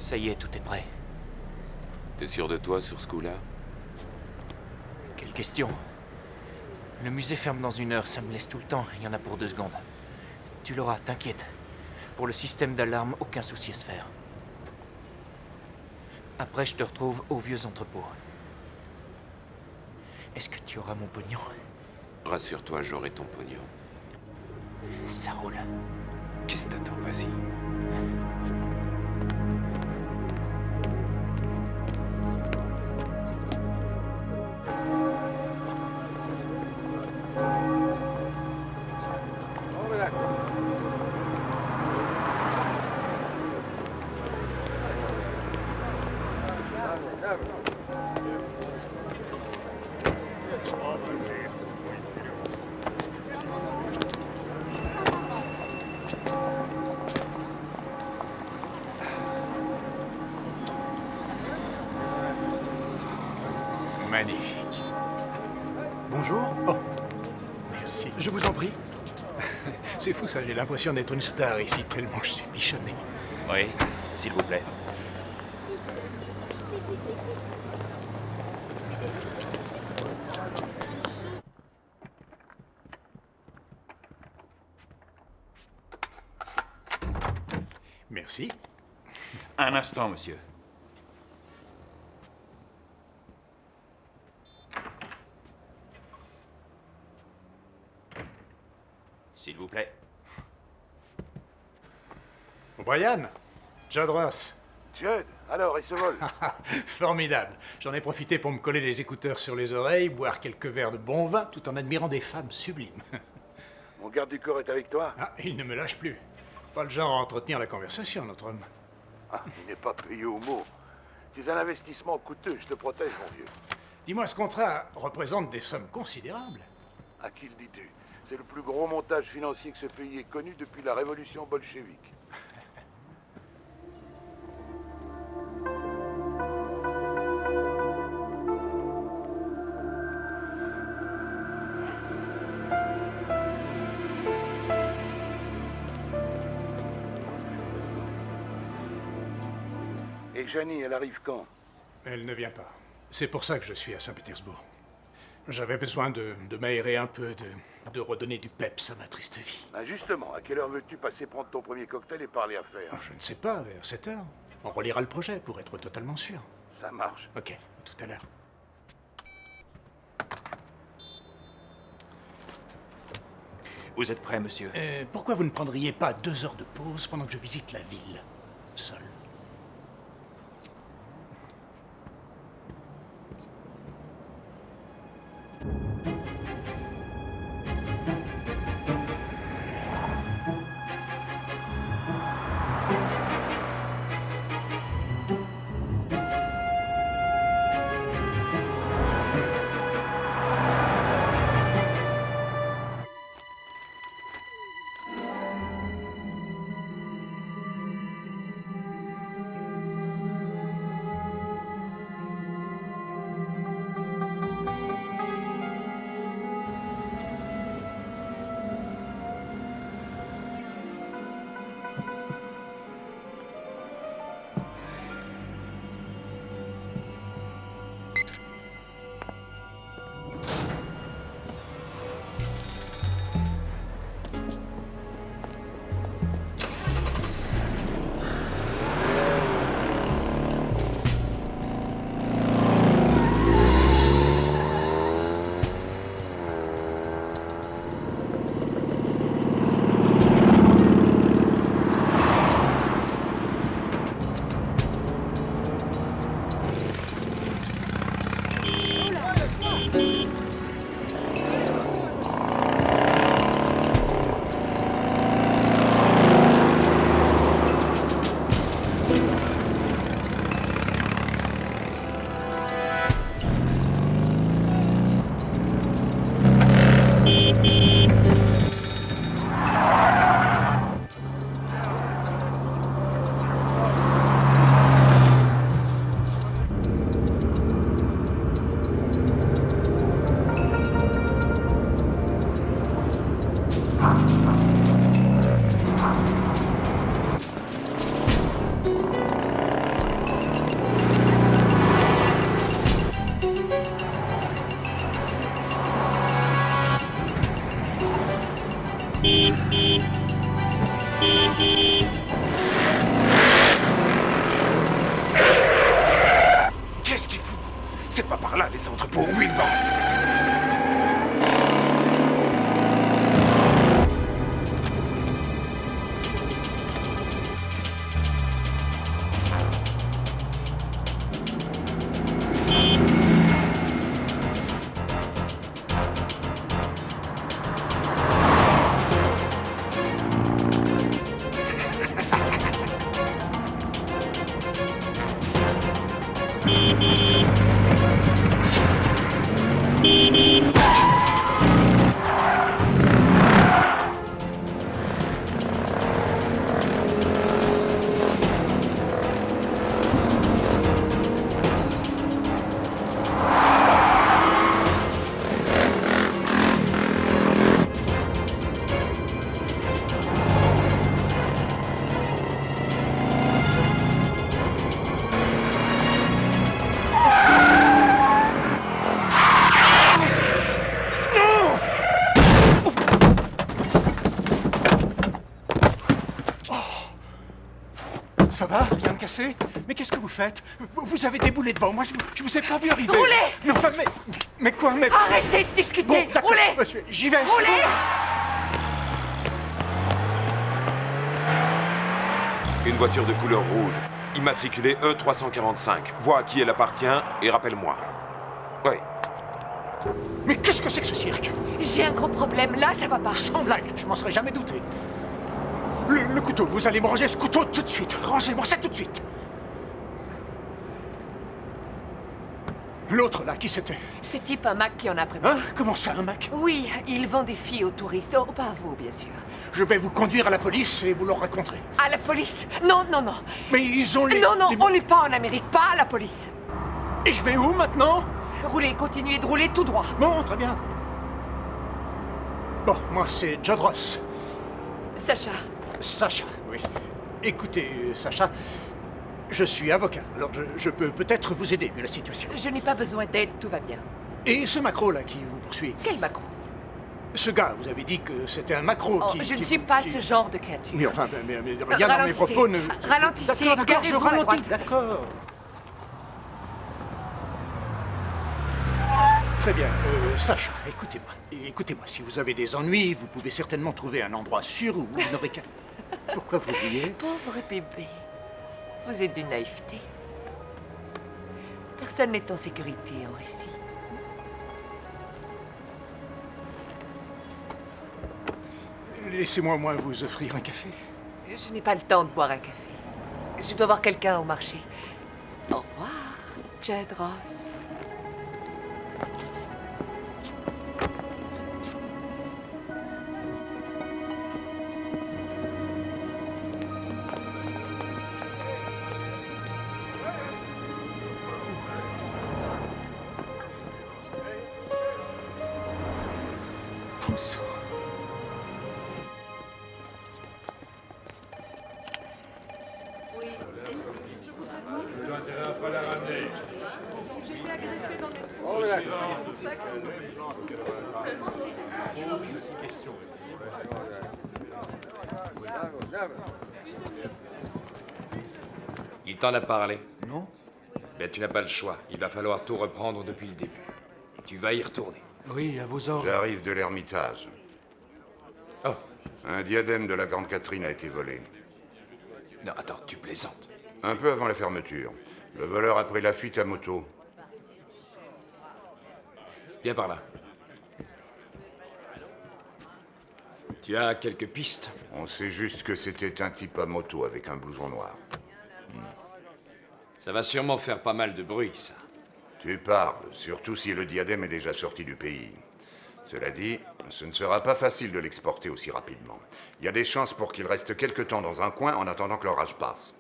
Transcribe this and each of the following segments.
Ça y est, tout est prêt. T'es sûr de toi sur ce coup-là? Quelle question? Le musée ferme dans 1 heure, ça me laisse tout le temps, il y en a pour 2 secondes. Tu l'auras, t'inquiète. Pour le système d'alarme, aucun souci à se faire. Après, je te retrouve aux vieux entrepôts. Est-ce que tu auras mon pognon? Rassure-toi, j'aurai ton pognon. Ça roule. Qu'est-ce que t'attends? Vas-y. Magnifique. Bonjour. Oh, merci. Je vous en prie. C'est fou ça, j'ai l'impression d'être une star ici, tellement je suis bichonné. Oui, s'il vous plaît. Merci. Un instant, monsieur. S'il vous plaît. Brian, Judd Ross. Judd, alors, et ce vol? Formidable. J'en ai profité pour me coller les écouteurs sur les oreilles, boire quelques verres de bon vin, tout en admirant des femmes sublimes. Mon garde du corps est avec toi? Ah, il ne me lâche plus. Pas le genre à entretenir la conversation, notre homme. Ah, il n'est pas payé au mot. C'est un investissement coûteux, je te protège, mon vieux. Dis-moi, ce contrat représente des sommes considérables. À qui le dis-tu? C'est le plus gros montage financier que ce pays ait connu depuis la révolution bolchevique. Et Janie, elle arrive quand? Elle ne vient pas. C'est pour ça que je suis à Saint-Pétersbourg. J'avais besoin de m'aérer un peu, de redonner du peps à ma triste vie. Ah, justement, à quelle heure veux-tu passer prendre ton premier cocktail et parler affaires? Je ne sais pas, vers 7 heures. On relira le projet pour être totalement sûr. Ça marche. Ok, à tout à l'heure. Vous êtes prêt, monsieur? Pourquoi vous ne prendriez pas 2 heures de pause pendant que je visite la ville, seul? Ça va? Rien de cassé? Mais qu'est-ce que vous faites? Vous avez déboulé devant moi, je vous ai pas vu arriver. Roulez! Mais enfin, mais quoi, mais... Arrêtez de discuter! Bon, d'accord, Roulez! j'y vais. c'est Roulez! Une voiture de couleur rouge, immatriculée E345. Vois à qui elle appartient et rappelle-moi. Ouais. bon. Mais qu'est-ce que c'est que ce cirque? J'ai un gros problème, là ça va pas. Sans blague, je m'en serais jamais douté. Le couteau, vous allez me ranger ce couteau tout de suite. Rangez-moi ça tout de suite. L'autre, là, qui c'était? Ce type, un Mac qui en a pris moi. Hein? Comment ça, un Mac? Oui, il vend des filles aux touristes. Oh, pas à vous, bien sûr. Je vais vous conduire à la police et vous leur raconterez. À la police? Non, non, non. Mais ils ont les... Non, non, les- on n'est pas en Amérique, pas à la police. Et je vais où, maintenant? Roulez, continuez de rouler tout droit. Bon, très bien. Bon, moi, c'est Jodros. Sacha, Sacha, oui. Écoutez, Sacha, je suis avocat, alors je peux peut-être vous aider, vu la situation. je n'ai pas besoin d'aide, tout va bien. Et ce macro, là, qui vous poursuit, Quel macro? ce gars, vous avez dit que c'était un macro Oh, qui... je ne qui- suis pas qui- ce genre de créature. Mais enfin, mais rien dans mes Ralentissez. propos ne... Ralentissez, D'accord, je garez-vous à ralentis, droite. d'accord. Très bien, Sacha, écoutez-moi, si vous avez des ennuis, vous pouvez certainement trouver un endroit sûr où vous n'aurez qu'à... Pourquoi vous riez? Pauvre bébé, vous êtes d'une naïveté. Personne n'est en sécurité en Russie. Laissez-moi au moins vous offrir un café. Je n'ai pas le temps de boire un café. Je dois voir quelqu'un au marché. Au revoir, Jodros. Comme ça. Il t'en a parlé? Non? Ben tu n'as pas le choix. Il va falloir tout reprendre depuis le début. Tu vas y retourner. Oui, à vos ordres. J'arrive de l'Ermitage. Oh, Un diadème de la Grande Catherine a été volé. non, attends, tu plaisantes. Un peu avant la fermeture. Le voleur a pris la fuite à moto. Viens par là. Tu as quelques pistes? On sait juste que c'était un type à moto avec un blouson noir. Ça va sûrement faire pas mal de bruit, ça. Tu parles, surtout si le diadème est déjà sorti du pays. Cela dit, ce ne sera pas facile de l'exporter aussi rapidement. Il y a des chances pour qu'il reste quelque temps dans un coin en attendant que l'orage passe.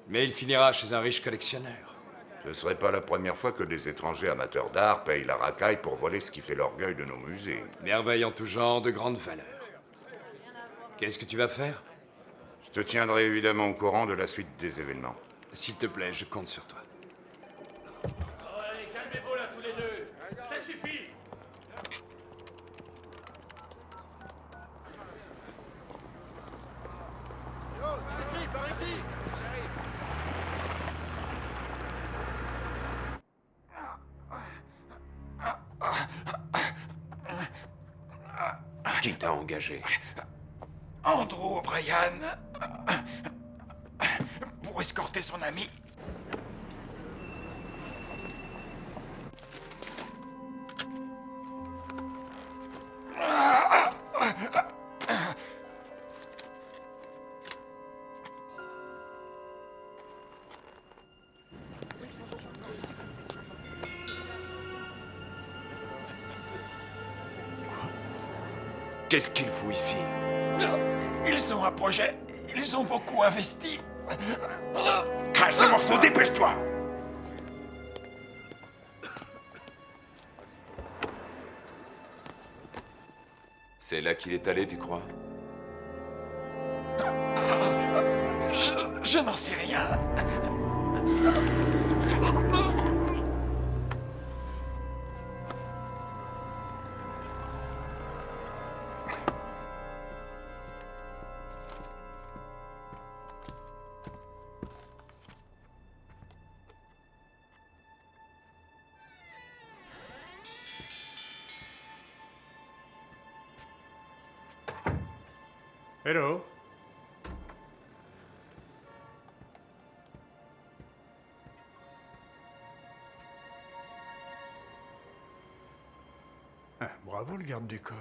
Mais il finira chez un riche collectionneur. Ce serait pas la première fois que des étrangers amateurs d'art payent la racaille pour voler ce qui fait l'orgueil de nos musées. Merveille en tout genre, de grande valeur. Qu'est-ce que tu vas faire? Je te tiendrai évidemment au courant de la suite des événements. S'il te plaît, je compte sur toi. Allez, calmez-vous là tous les deux. Ça suffit. Qui t'a engagé? Andrew O'Brien. Pour escorter son ami. Qu'est-ce qu'il fout ici? Ils ont un projet. Ils ont beaucoup investi. Crache le morceau, dépêche-toi. C'est là qu'il est allé, tu crois? Je n'en sais rien. Hello. Ah, bravo le garde du corps.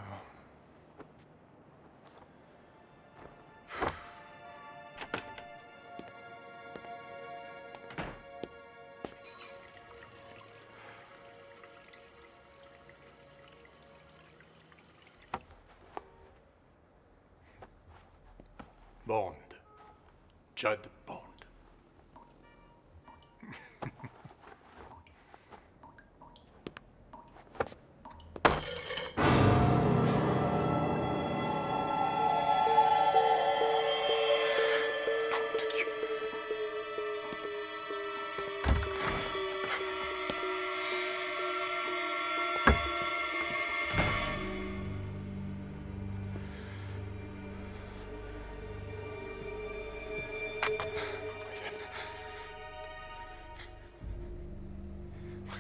Bond. Judd Bond.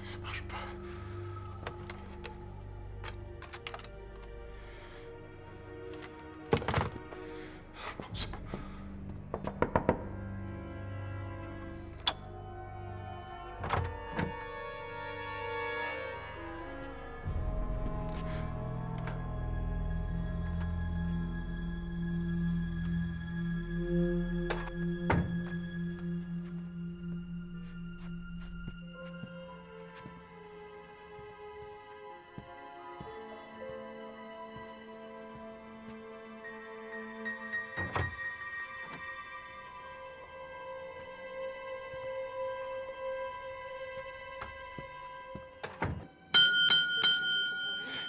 Ça marche pas. Bon sang.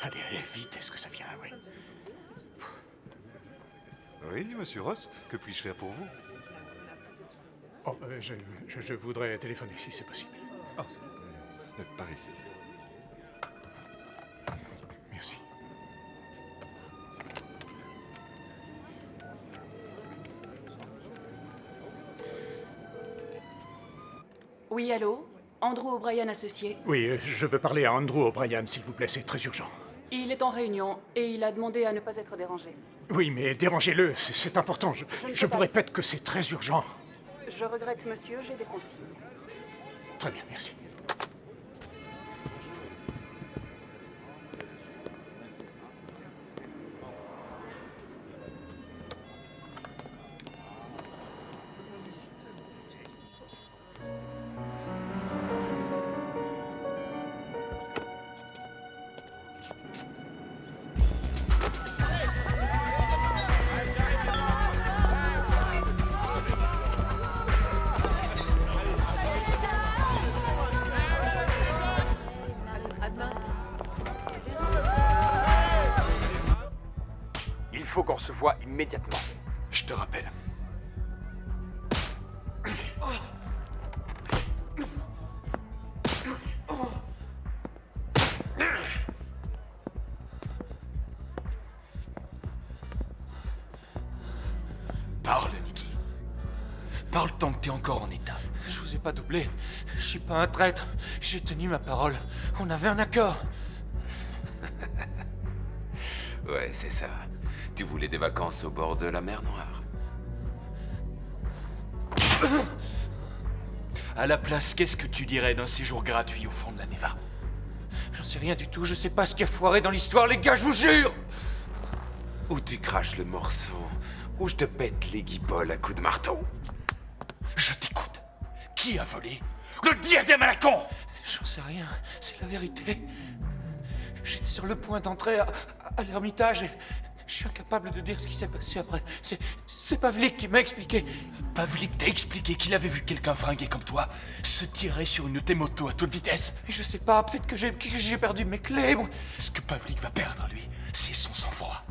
Allez, allez, vite, est-ce que ça vient, oui. Oui, monsieur Ross, que puis-je faire pour vous? Oh, je voudrais téléphoner, si c'est possible. Oh, par ici. Merci. Oui, allô? Andrew O'Brien associé. Oui, je veux parler à Andrew O'Brien, s'il vous plaît, c'est très urgent. Il est en réunion et il a demandé à ne pas être dérangé. Oui, mais dérangez-le, c'est important. Je vous répète que c'est très urgent. Je regrette, monsieur, j'ai des consignes. Très bien, merci. Il faut qu'on se voie immédiatement. Je te rappelle. Parle, Nicky. Parle tant que t'es encore en état. Je vous ai pas doublé. Je suis pas un traître. J'ai tenu ma parole. On avait un accord. Ouais, c'est ça. Tu voulais des vacances au bord de la mer Noire. À la place, qu'est-ce que tu dirais d'un séjour gratuit au fond de la Neva? J'en sais rien du tout. Je sais pas ce qui a foiré dans l'histoire, les gars, je vous jure! Ou tu craches le morceau, ou je te pète les guibolles à coups de marteau. Je t'écoute. Qui a volé le diadème à la con? J'en sais rien. C'est la vérité. J'étais sur le point d'entrer à l'Ermitage et je suis incapable de dire ce qui s'est passé après. C'est Pavlik qui m'a expliqué. Pavlik t'a expliqué qu'il avait vu quelqu'un fringué comme toi se tirer sur une de tes motos à toute vitesse. Et je sais pas, peut-être que j'ai perdu mes clés. Ce que Pavlik va perdre, lui, c'est son sang-froid.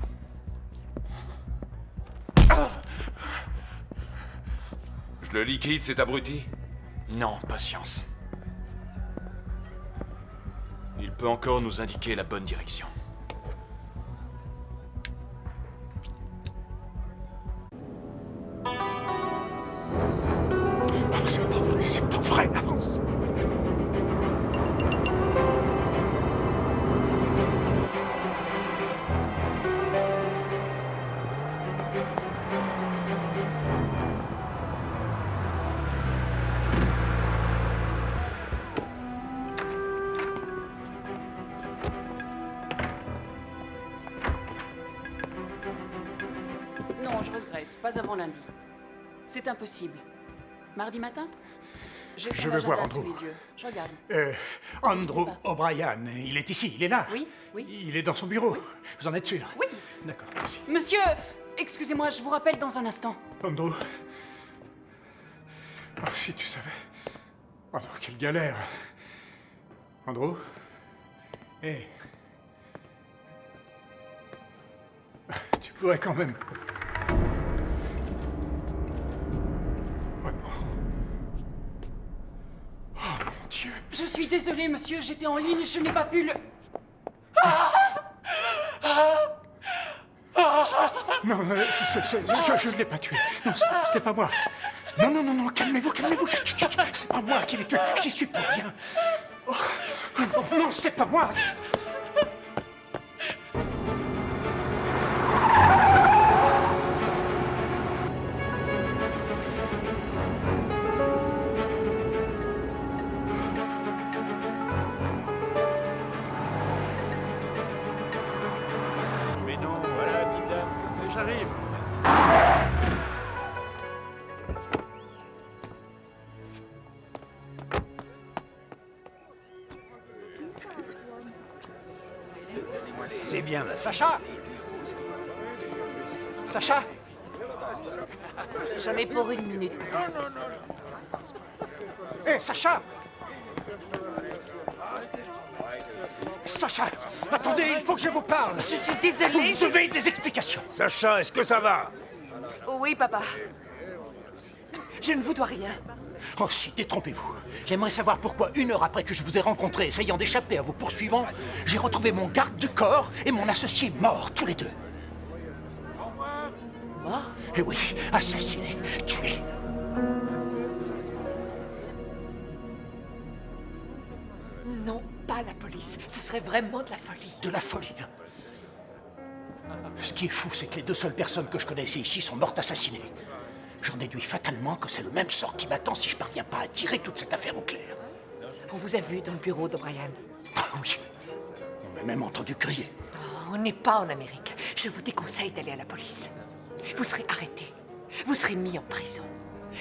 Je le liquide, cet abruti? Non, patience. Il peut encore nous indiquer la bonne direction. Oh, c'est pas vrai, avance. Non, je regrette. Pas avant lundi. C'est impossible. Mardi matin? J'ai son Je veux voir agenda Andrew. sous les yeux. Je regarde. Andrew O'Brien, il est ici, il est là. Oui, oui. Il est dans son bureau. Vous en êtes sûr? Oui. D'accord, merci. Monsieur, excusez-moi, je vous rappelle dans un instant. Andrew. Oh, si tu savais. Andrew, quelle galère. Andrew? Hé. Tu pourrais quand même. Oh non. Oh mon Dieu. Je suis désolée, monsieur, j'étais en ligne, je n'ai pas pu le... Non, je ne l'ai pas tué. Non, c'était pas moi. Non, calmez-vous. Chut, chut, chut. C'est pas moi qui l'ai tué. J'y suis pour rien. Oh, non, c'est pas moi. Mais non, voilà, petite dame. J'arrive. C'est bien, ma Sacha. Sacha. J'en ai pour 1 minute. Hé, Sacha. Sacha, attendez, il faut que je vous parle. Je suis désolée. Vous devez des explications. Sacha, est-ce que ça va? Oui, papa. Je ne vous dois rien. Oh si, détrompez-vous. J'aimerais savoir pourquoi, 1 heure après que je vous ai rencontré, essayant d'échapper à vos poursuivants, j'ai retrouvé mon garde du corps et mon associé morts, tous les deux. Mort? Eh oui, assassinés, tués. Non, pas la police. Ce serait vraiment de la folie. De la folie. Ce qui est fou, c'est que les 2 seules personnes que je connaissais ici sont mortes assassinées. J'en déduis fatalement que c'est le même sort qui m'attend si je parviens pas à tirer toute cette affaire au clair. On vous a vu dans le bureau d'O'Brien. Ah oui, on m'a même entendu crier. Oh, on n'est pas en Amérique. Je vous déconseille d'aller à la police. Vous serez arrêté. Vous serez mis en prison.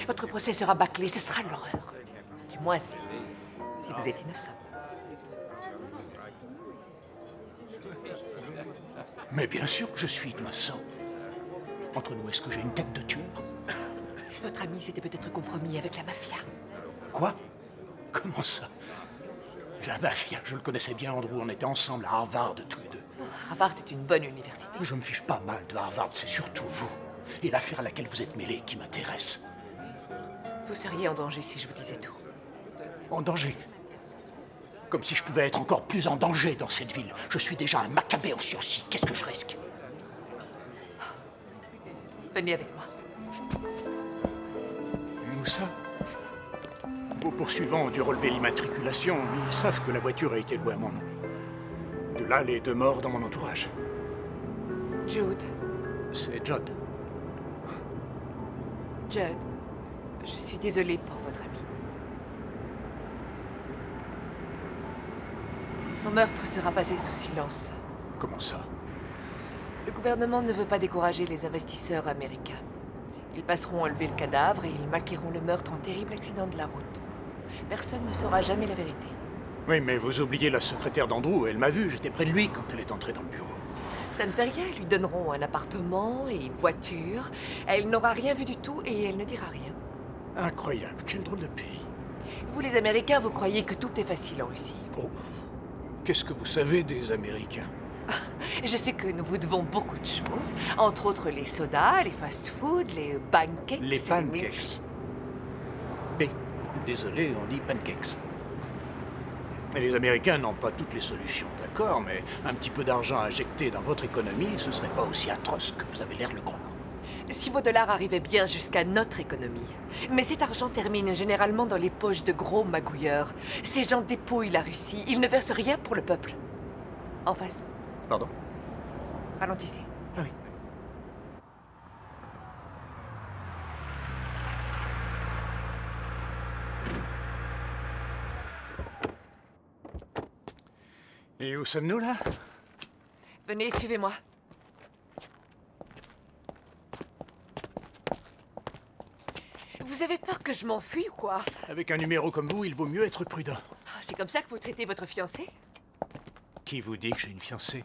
Votre procès sera bâclé. Ce sera l'horreur. Du moins si vous êtes innocent. Mais bien sûr que je suis innocent. Entre nous, est-ce que j'ai une tête de tueur? Votre ami s'était peut-être compromis avec la mafia. Quoi? Comment ça? La mafia, je le connaissais bien, Andrew. On était ensemble à Harvard, tous les deux. Oh, Harvard est une bonne université. Je me fiche pas mal de Harvard, c'est surtout vous. Et l'affaire à laquelle vous êtes mêlé qui m'intéresse. Vous seriez en danger si je vous disais tout. En danger? Comme si je pouvais être encore plus en danger dans cette ville. Je suis déjà un macabé en sursis. Qu'est-ce que je risque? Venez avec moi. Où ça? Vos poursuivants ont dû relever l'immatriculation. Ils savent que la voiture a été louée à mon nom. De là, les 2 morts dans mon entourage. Jude. C'est Judd. Judd, je suis désolée pour votre ami. Son meurtre sera passé sous silence. Comment ça? Le gouvernement ne veut pas décourager les investisseurs américains. Ils passeront enlever le cadavre et ils maquilleront le meurtre en terrible accident de la route. Personne ne saura jamais la vérité. Oui, mais vous oubliez la secrétaire d'Andrew. Elle m'a vu, j'étais près de lui quand elle est entrée dans le bureau. Ça ne fait rien, ils lui donneront un appartement et une voiture. Elle n'aura rien vu du tout et elle ne dira rien. Incroyable, quel drôle de pays. Vous les Américains, vous croyez que tout est facile en Russie. Oh, qu'est-ce que vous savez des Américains? Je sais que nous vous devons beaucoup de choses, entre autres les sodas, les fast-foods, les pancakes... Les pancakes. Désolé, on dit pancakes. Et les Américains n'ont pas toutes les solutions, d'accord, mais un petit peu d'argent injecté dans votre économie, ce serait pas aussi atroce que vous avez l'air de le croire. Si vos dollars arrivaient bien jusqu'à notre économie. Mais cet argent termine généralement dans les poches de gros magouilleurs. Ces gens dépouillent la Russie, ils ne versent rien pour le peuple. En face. Pardon? Ralentissez. Ah oui. Et où sommes-nous, là? Venez, suivez-moi. Vous avez peur que je m'enfuie ou quoi? Avec un numéro comme vous, il vaut mieux être prudent. Ah, c'est comme ça que vous traitez votre fiancé? Qui vous dit que j'ai une fiancée?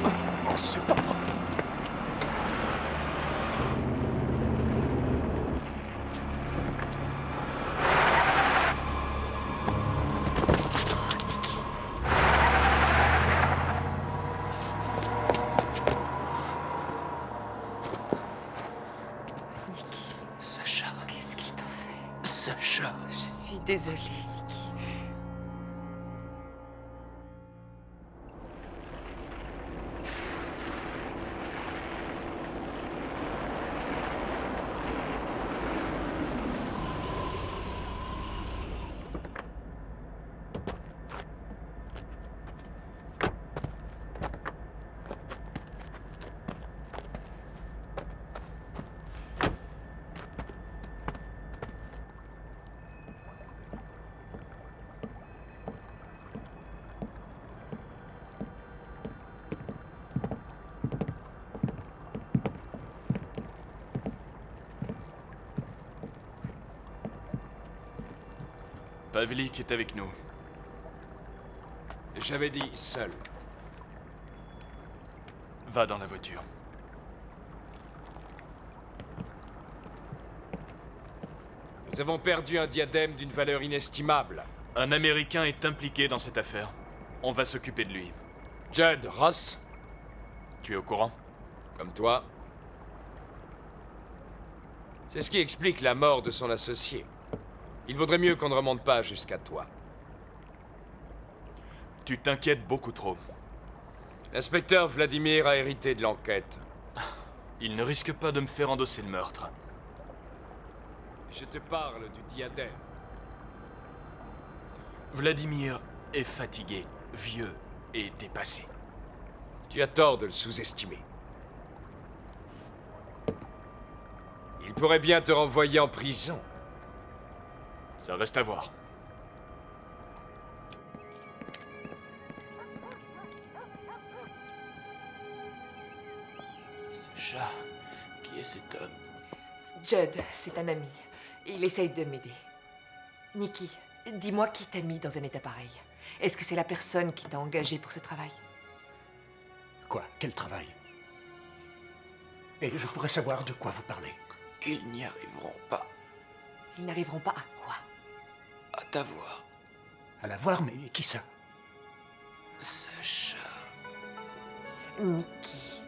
Oh, c'est pas vrai. Sacha, qu'est-ce qu'ils t'ont fait? Sacha. Je suis désolée, Nikki. Pavlik est avec nous. J'avais dit seul. Va dans la voiture. Nous avons perdu un diadème d'une valeur inestimable. Un Américain est impliqué dans cette affaire. On va s'occuper de lui. Judd Ross, Tu es au courant? comme toi. C'est ce qui explique la mort de son associé. Il vaudrait mieux qu'on ne remonte pas jusqu'à toi. Tu t'inquiètes beaucoup trop. L'inspecteur Vladimir a hérité de l'enquête. Il ne risque pas de me faire endosser le meurtre. Je te parle du diadème. Vladimir est fatigué, vieux et dépassé. Tu as tort de le sous-estimer. Il pourrait bien te renvoyer en prison. Ça reste à voir. Sacha, qui est cet homme? Judd, c'est un ami. Il essaye de m'aider. Nikki, dis-moi qui t'a mis dans un état pareil. Est-ce que c'est la personne qui t'a engagé pour ce travail? Quoi? Quel travail? Et je pourrais savoir de quoi vous parlez. Ils n'y arriveront pas Ils n'arriveront pas à quoi? à t'avoir. À la voir, mais qui ça? Sacha. Nikki.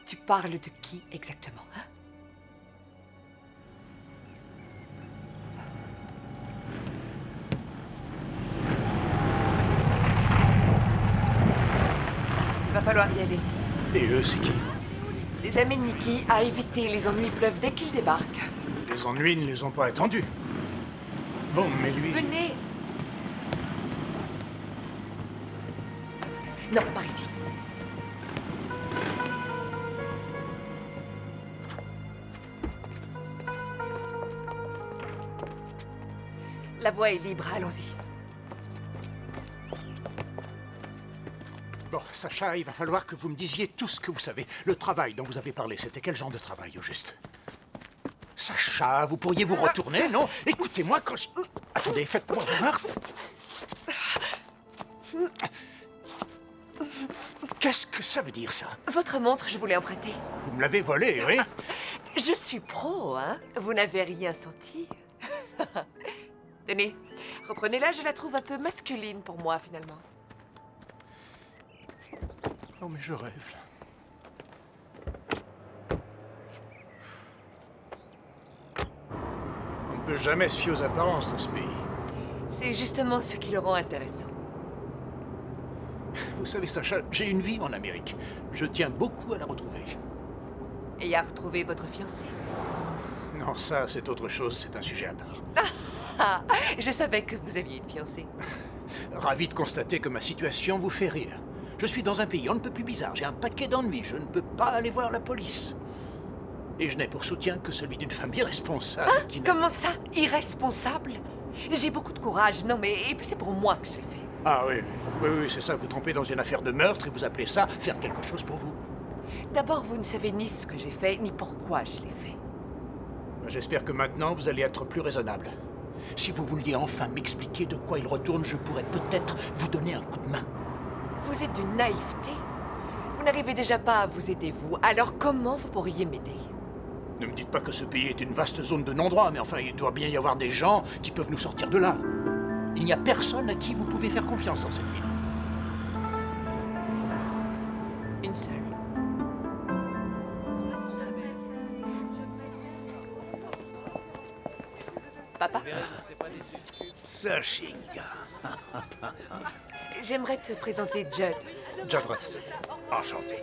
Tu parles de qui exactement, hein? Il va falloir y aller. Et eux, c'est qui? Les amis de Nikki, à éviter, les ennuis pleuvent dès qu'ils débarquent. Les ennuis ne les ont pas attendus. Bon, mais lui... Venez! Non, par ici. La voie est libre, allons-y. Bon, Sacha, il va falloir que vous me disiez tout ce que vous savez. Le travail dont vous avez parlé, c'était quel genre de travail, au juste? Sacha, vous pourriez vous retourner, non? Écoutez-moi quand je... Attendez, faites-moi remarque. Qu'est-ce que ça veut dire, ça? Votre montre, je vous l'ai empruntée. Vous me l'avez volée, oui? Je suis pro, hein? Vous n'avez rien senti? Tenez, reprenez-la, je la trouve un peu masculine pour moi, finalement. Non, mais je rêve, là. On ne peut jamais se fier aux apparences dans ce pays. C'est justement ce qui le rend intéressant. Vous savez, Sacha, j'ai une vie en Amérique. Je tiens beaucoup à la retrouver. Et à retrouver votre fiancé. Non, ça, c'est autre chose, c'est un sujet à part. Ah, je savais que vous aviez une fiancée. Ravi de constater que ma situation vous fait rire. Je suis dans un pays on ne peut plus bizarre, j'ai un paquet d'ennuis, je ne peux pas aller voir la police. Et je n'ai pour soutien que celui d'une femme irresponsable qui n'a... Comment ça, irresponsable? J'ai beaucoup de courage, non mais... Et puis c'est pour moi que je l'ai fait. Ah oui, oui, c'est ça, vous trempez dans une affaire de meurtre et vous appelez ça faire quelque chose pour vous. D'abord, vous ne savez ni ce que j'ai fait, ni pourquoi je l'ai fait. J'espère que maintenant, vous allez être plus raisonnable. Si vous vouliez enfin m'expliquer de quoi il retourne, je pourrais peut-être vous donner un coup de main. Vous êtes d'une naïveté. Vous n'arrivez déjà pas à vous aider, vous. Alors comment vous pourriez m'aider? Ne me dites pas que ce pays est une vaste zone de non-droit, mais enfin, il doit bien y avoir des gens qui peuvent nous sortir de là. Il n'y a personne à qui vous pouvez faire confiance dans cette ville. Une seule. Papa? Sachinga. J'aimerais te présenter Judd. Judd Ross. Enchanté.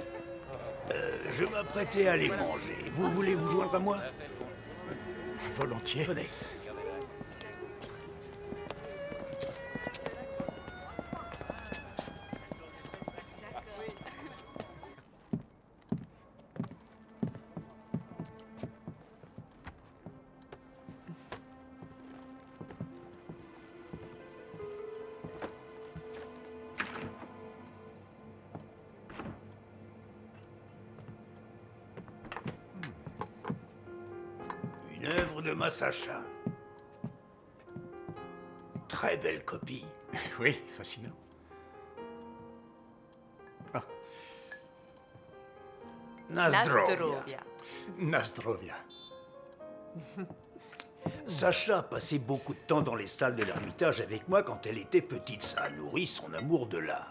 Je m'apprêtais à aller manger. Vous voulez vous joindre à moi? Volontiers. Venez. Une œuvre de Massacha. Très belle copie. Oui, fascinant. Ah. Nasdrovia. Nasdrovia. Sacha passait beaucoup de temps dans les salles de l'Ermitage avec moi quand elle était petite. Ça a nourri son amour de l'art.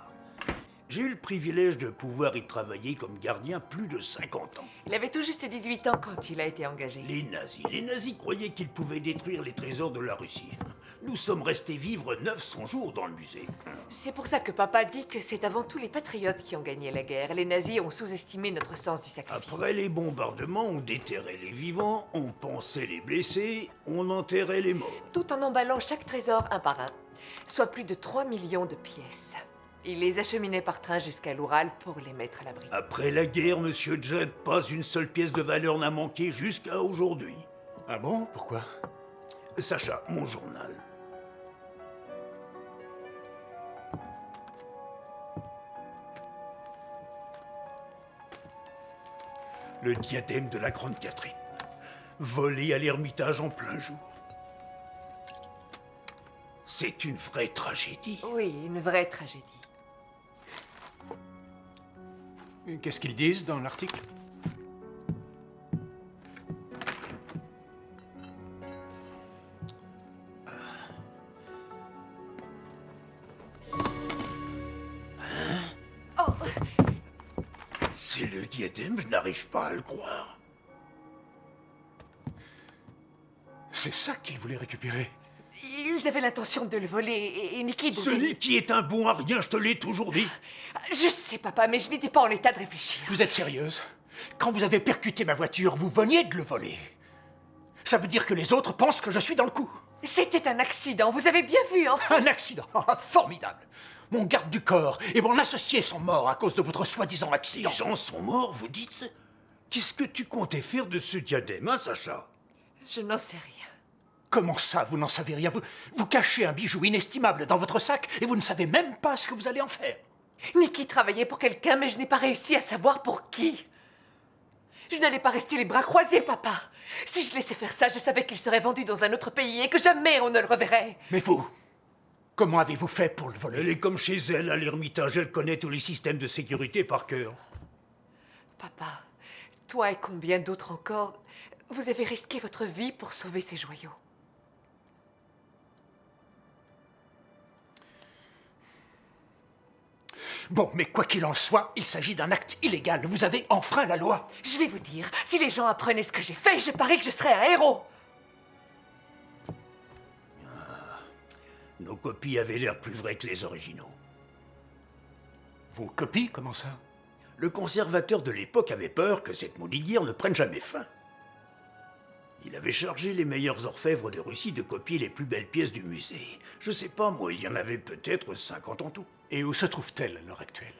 J'ai eu le privilège de pouvoir y travailler comme gardien plus de 50 ans. Il avait tout juste 18 ans quand il a été engagé. Les nazis croyaient qu'ils pouvaient détruire les trésors de la Russie. Nous sommes restés vivre 900 jours dans le musée. C'est pour ça que papa dit que c'est avant tout les patriotes qui ont gagné la guerre. Les nazis ont sous-estimé notre sens du sacrifice. Après les bombardements, on déterrait les vivants, on pansait les blessés, on enterrait les morts. Tout en emballant chaque trésor un par un, soit plus de 3 millions de pièces. Il les acheminait par train jusqu'à l'Oural pour les mettre à l'abri. Après la guerre, monsieur Judd, pas une seule pièce de valeur n'a manqué jusqu'à aujourd'hui. Ah bon? Pourquoi? Sacha, mon journal. Le diadème de la Grande Catherine, volé à l'Ermitage en plein jour. C'est une vraie tragédie. Oui, une vraie tragédie. Qu'est-ce qu'ils disent dans l'article? C'est le diadème, je n'arrive pas à le croire. C'est ça qu'ils voulaient récupérer. Ils avaient l'intention de le voler et Nicky devait... Ce Nicky est un bon à rien, je te l'ai toujours dit. Je sais, papa, mais je n'étais pas en état de réfléchir. Vous êtes sérieuse? Quand vous avez percuté ma voiture, vous veniez de le voler. Ça veut dire que les autres pensent que je suis dans le coup. C'était un accident, vous avez bien vu, enfin. Un accident? Ah, formidable. Mon garde du corps et mon associé sont morts à cause de votre soi-disant accident. Les gens sont morts, vous dites? Qu'est-ce que tu comptais faire de ce diadème, hein, Sacha? Je n'en sais rien. Comment ça, vous n'en savez rien? Vous cachez un bijou inestimable dans votre sac et vous ne savez même pas ce que vous allez en faire. Nicky travaillait pour quelqu'un, mais je n'ai pas réussi à savoir pour qui. Je n'allais pas rester les bras croisés, papa. Si je laissais faire ça, je savais qu'il serait vendu dans un autre pays et que jamais on ne le reverrait. Mais vous, comment avez-vous fait pour le voler? Elle est comme chez elle, à l'Ermitage, elle connaît tous les systèmes de sécurité par cœur. Papa, toi et combien d'autres encore, vous avez risqué votre vie pour sauver ces joyaux. Bon, mais quoi qu'il en soit, il s'agit d'un acte illégal. Vous avez enfreint la loi. Je vais vous dire, si les gens apprenaient ce que j'ai fait, je parie que je serais un héros. Nos copies avaient l'air plus vraies que les originaux. Vos copies, comment ça? Le conservateur de l'époque avait peur que cette maudite guerre ne prenne jamais fin. Il avait chargé les meilleurs orfèvres de Russie de copier les plus belles pièces du musée. Je sais pas, moi, il y en avait peut-être 50 en tout. Et où se trouve-t-elle à l'heure actuelle?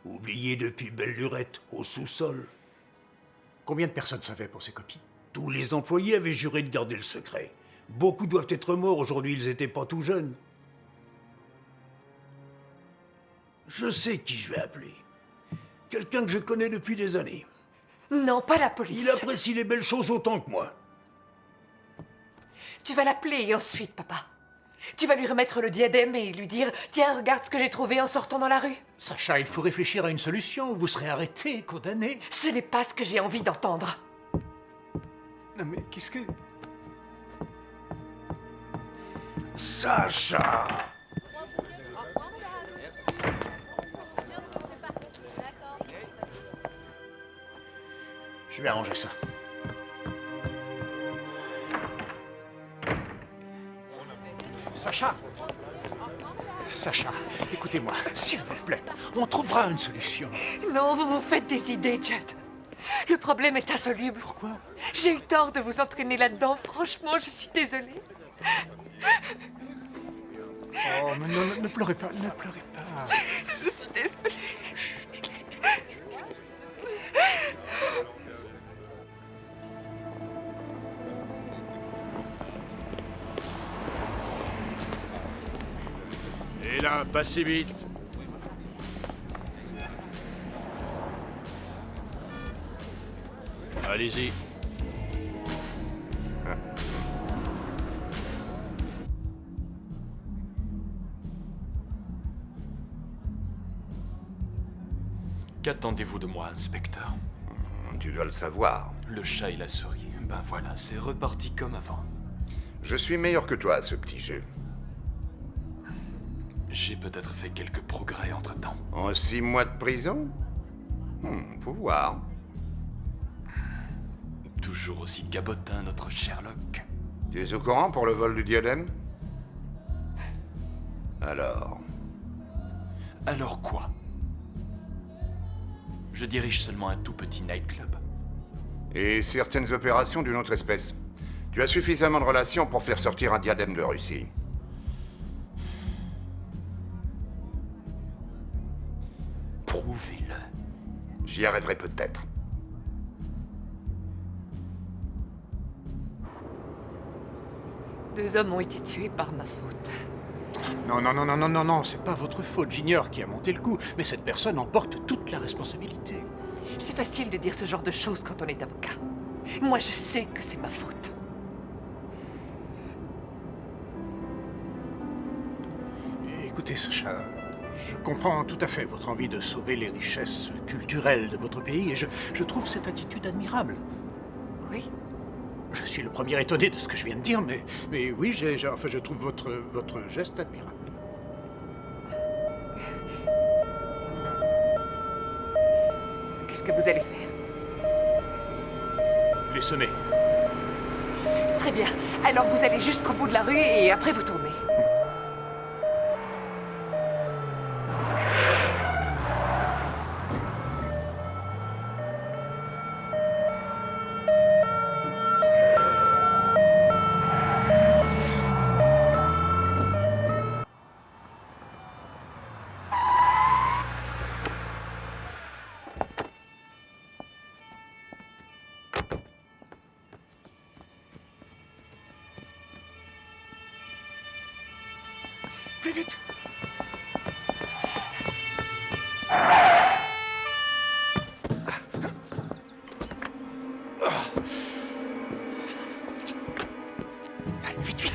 Oubliées depuis belle lurette, au sous-sol. Combien de personnes savaient pour ces copies? Tous les employés avaient juré de garder le secret. Beaucoup doivent être morts aujourd'hui, ils étaient pas tout jeunes. Je sais qui je vais appeler. Quelqu'un que je connais depuis des années. Non, pas la police. Il apprécie les belles choses autant que moi. Tu vas l'appeler et ensuite, papa. Tu vas lui remettre le diadème et lui dire « Tiens, regarde ce que j'ai trouvé en sortant dans la rue. » Sacha, il faut réfléchir à une solution. Vous serez arrêté et condamné. Ce n'est pas ce que j'ai envie d'entendre. Non mais qu'est-ce que... Sacha! Je vais arranger ça. Sacha! Sacha, écoutez-moi, s'il vous plaît, on trouvera une solution. Non, vous vous faites des idées, Judd. Le problème est insoluble. Pourquoi? J'ai eu tort de vous entraîner là-dedans. Franchement, je suis désolée. Oh, mais non, ne pleurez pas, ne pleurez pas. Je suis désolée. Et là, pas si vite. Allez-y. Qu'attendez-vous de moi, inspecteur? Tu dois le savoir. Le chat et la souris. Ben voilà, c'est reparti comme avant. Je suis meilleur que toi à ce petit jeu. J'ai peut-être fait quelques progrès entre-temps. En 6 mois de prison? Faut voir. Toujours aussi cabotin, notre Sherlock. Tu es au courant pour le vol du diadème? Alors? Alors quoi? Je dirige seulement un tout petit nightclub. Et certaines opérations d'une autre espèce. Tu as suffisamment de relations pour faire sortir un diadème de Russie. Prouvez-le. J'y arriverai peut-être. Deux hommes ont été tués par ma faute. Non, c'est pas votre faute. J'ignore qui a monté le coup, mais cette personne en porte toute la responsabilité. C'est facile de dire ce genre de choses quand on est avocat. Moi, je sais que c'est ma faute. Écoutez, Sacha, je comprends tout à fait votre envie de sauver les richesses culturelles de votre pays et je trouve cette attitude admirable. Oui? Je suis le premier étonné de ce que je viens de dire, mais oui, je trouve votre geste admirable. Qu'est-ce que vous allez faire? Les sonner. Très bien. Alors vous allez jusqu'au bout de la rue et après vous tournez. Plus vite! Allez, vite, vite!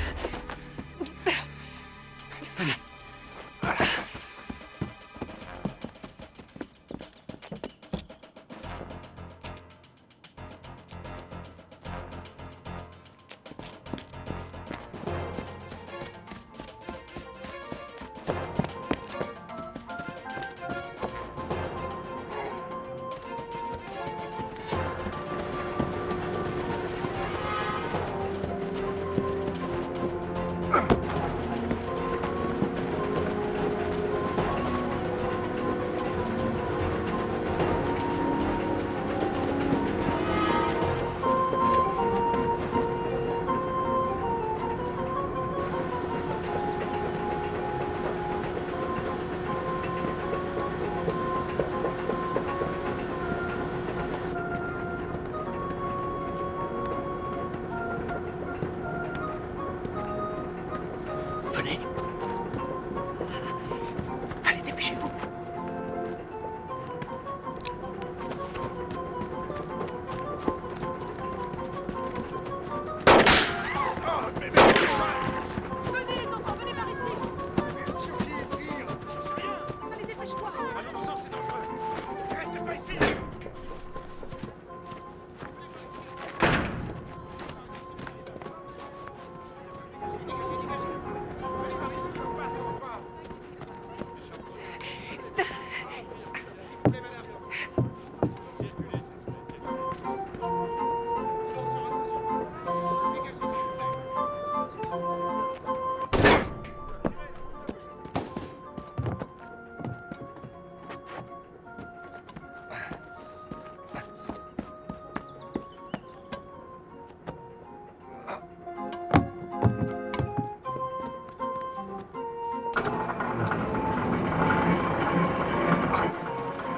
Venez. Voilà.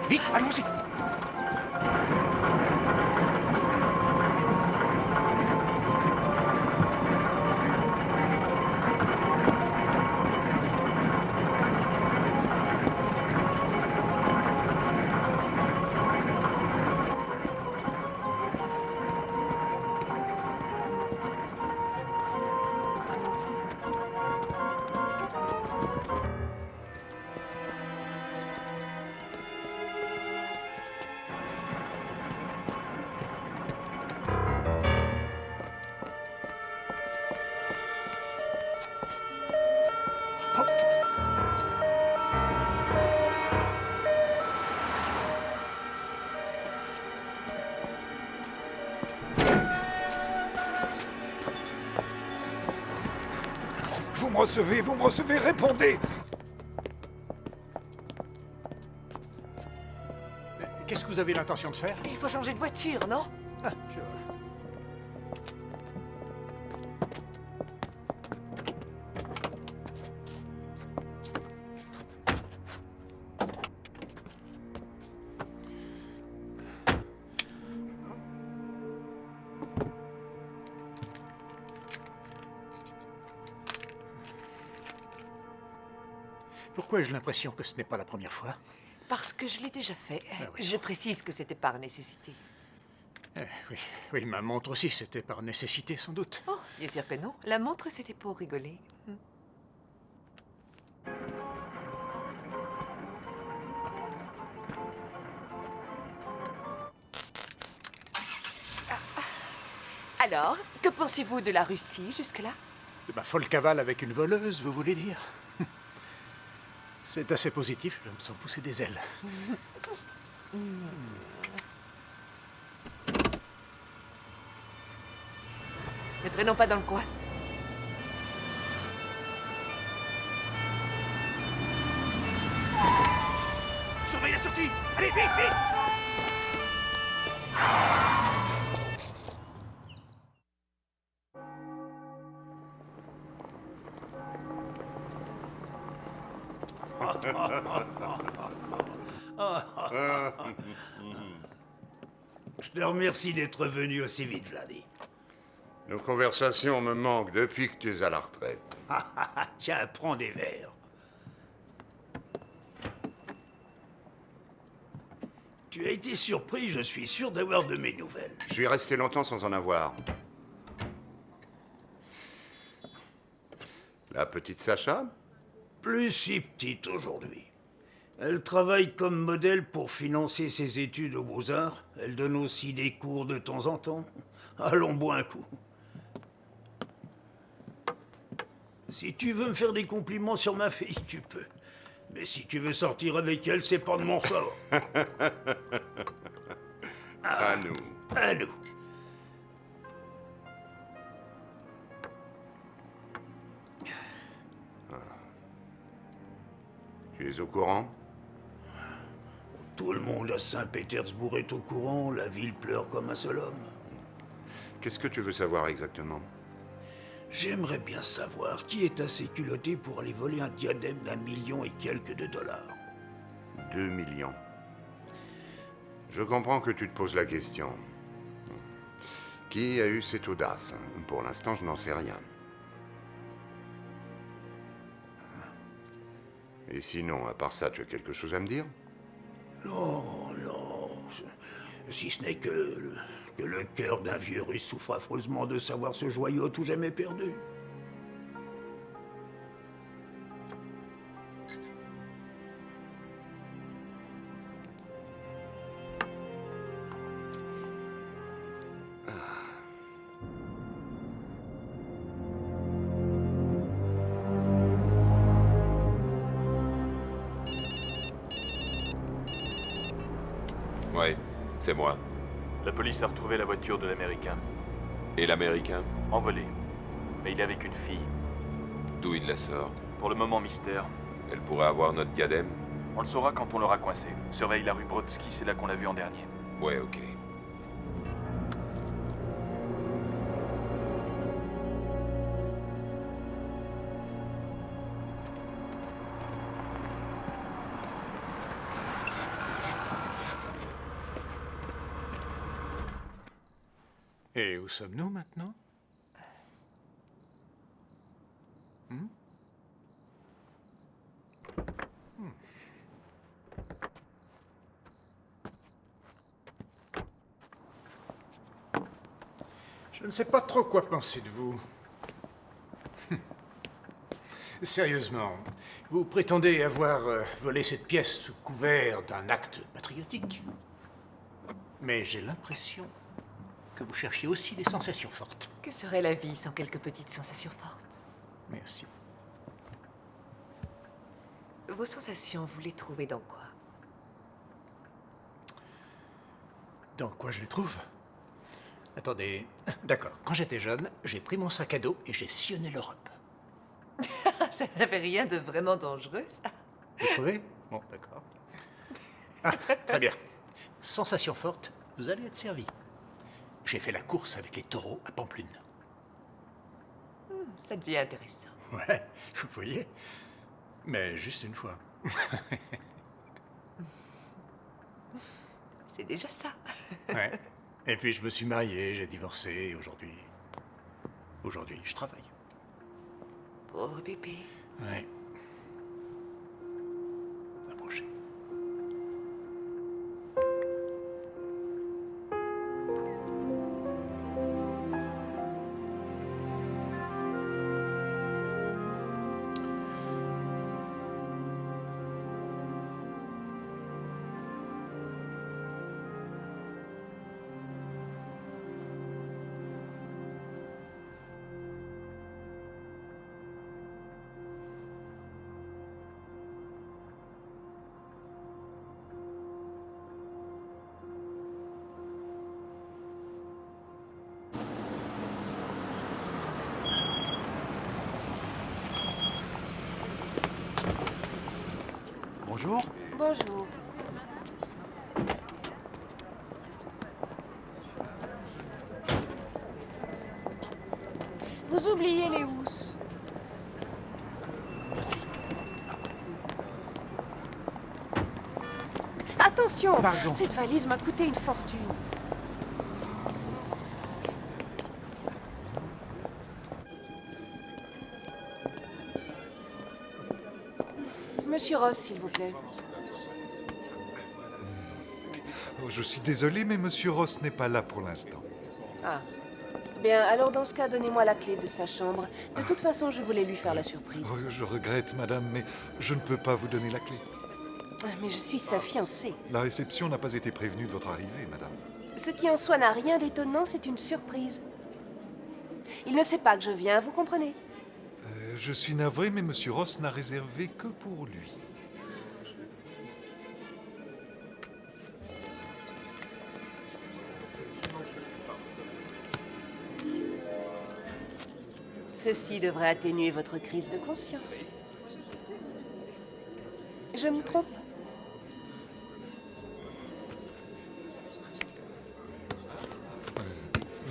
Vite, allons-y. Vous me recevez, répondez! Qu'est-ce que vous avez l'intention de faire? Il faut changer de voiture, non? Ah, je... Pourquoi ai-je l'impression que ce n'est pas la première fois? Parce que je l'ai déjà fait. Ah oui. Je précise que c'était par nécessité. Oui, oui, ma montre aussi, c'était par nécessité, sans doute. Oh, bien sûr que non. La montre, c'était pour rigoler. Alors, que pensez-vous de la Russie jusque-là? De ma folle cavale avec une voleuse, vous voulez dire? C'est assez positif, je me sens pousser des ailes. Ne traînons pas dans le coin. Surveille la sortie! Allez, vite, vite! Je te remercie d'être venu aussi vite, Vladi. Nos conversations me manquent depuis que tu es à la retraite. Tiens, prends des verres. Tu as été surpris, je suis sûr, d'avoir de mes nouvelles. Je suis resté longtemps sans en avoir. La petite Sacha? Plus si petite aujourd'hui. Elle travaille comme modèle pour financer ses études aux Beaux-Arts. Elle donne aussi des cours de temps en temps. Allons boire un coup. Si tu veux me faire des compliments sur ma fille, tu peux. Mais si tu veux sortir avec elle, c'est pas de mon sort. À nous. À nous. Tu es au courant? Tout le monde à Saint-Pétersbourg est au courant. La ville pleure comme un seul homme. Qu'est-ce que tu veux savoir exactement? J'aimerais bien savoir qui est assez culotté pour aller voler un diadème d'1 million et quelques de dollars. 2 millions. Je comprends que tu te poses la question. Qui a eu cette audace? Pour l'instant, je n'en sais rien. Et sinon, à part ça, tu as quelque chose à me dire? Non, non. Si ce n'est que le cœur d'un vieux russe souffre affreusement de savoir ce joyau à tout jamais perdu. Ouais, c'est moi. La police a retrouvé la voiture de l'Américain. Et l'Américain? Envolé. Mais il est avec une fille. D'où il la sort? Pour le moment, mystère. Elle pourrait avoir notre diadème? On le saura quand on l'aura coincé. Surveille la rue Brodsky, c'est là qu'on l'a vu en dernier. Ouais, ok. Et où sommes-nous maintenant? Je ne sais pas trop quoi penser de vous. Sérieusement, vous prétendez avoir volé cette pièce sous couvert d'un acte patriotique. Mais j'ai l'impression que vous cherchiez aussi des sensations fortes. Que serait la vie sans quelques petites sensations fortes? Merci. Vos sensations, vous les trouvez dans quoi? Dans quoi je les trouve? Attendez, d'accord. Quand j'étais jeune, j'ai pris mon sac à dos et j'ai sillonné l'Europe. Ça n'avait rien de vraiment dangereux, ça. Vous trouvez? Bon, d'accord. Ah, très bien. Sensation forte, vous allez être servi. J'ai fait la course avec les taureaux à Pamplune. Ça devient intéressant. Ouais, vous voyez? Mais juste une fois. C'est déjà ça. Ouais. Et puis je me suis marié, j'ai divorcé, et aujourd'hui... Aujourd'hui, je travaille. Pauvre bébé. Ouais. Approchez. Bonjour. Bonjour. Vous oubliez les housses. Merci. Attention, Pardon. cette valise m'a coûté une fortune. Monsieur Ross, s'il vous plaît. Oh, je suis désolé, mais Monsieur Ross n'est pas là pour l'instant. Ah. Bien, alors dans ce cas, donnez-moi la clé de sa chambre. De toute façon, je voulais lui faire la surprise. Oh, je regrette, madame, mais je ne peux pas vous donner la clé. Ah, mais je suis sa fiancée. La réception n'a pas été prévenue de votre arrivée, madame. Ce qui en soi n'a rien d'étonnant, c'est une surprise. Il ne sait pas que je viens, vous comprenez? Je suis navré, mais Monsieur Ross n'a réservé que pour lui. Ceci devrait atténuer votre crise de conscience. Je me trompe?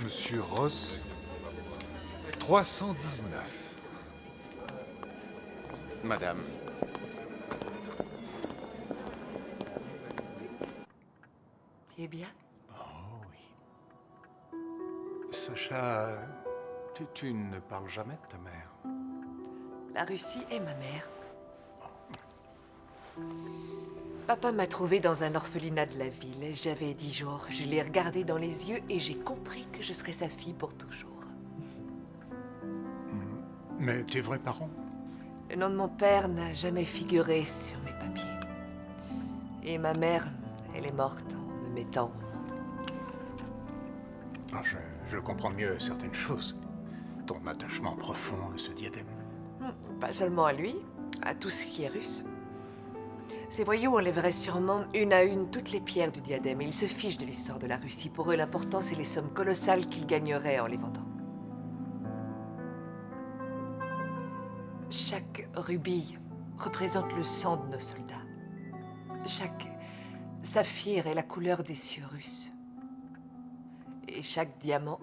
Monsieur Ross, 319. Madame. Tu es bien? Oh oui. Sacha, tu ne parles jamais de ta mère. La Russie est ma mère. Papa m'a trouvée dans un orphelinat de la ville. J'avais 10 jours. Je l'ai regardé dans les yeux et j'ai compris que je serais sa fille pour toujours. Mais tes vrais parents? Le nom de mon père n'a jamais figuré sur mes papiers. Et ma mère, elle est morte en me mettant au monde. Ah, je comprends mieux certaines choses. Ton attachement profond à ce diadème. Pas seulement à lui, à tout ce qui est russe. Ces voyous enlèveraient sûrement une à une toutes les pierres du diadème. Ils se fichent de l'histoire de la Russie. Pour eux, l'important, c'est les sommes colossales qu'ils gagneraient en les vendant. Chaque rubis représente le sang de nos soldats. Chaque saphir est la couleur des cieux russes. Et chaque diamant,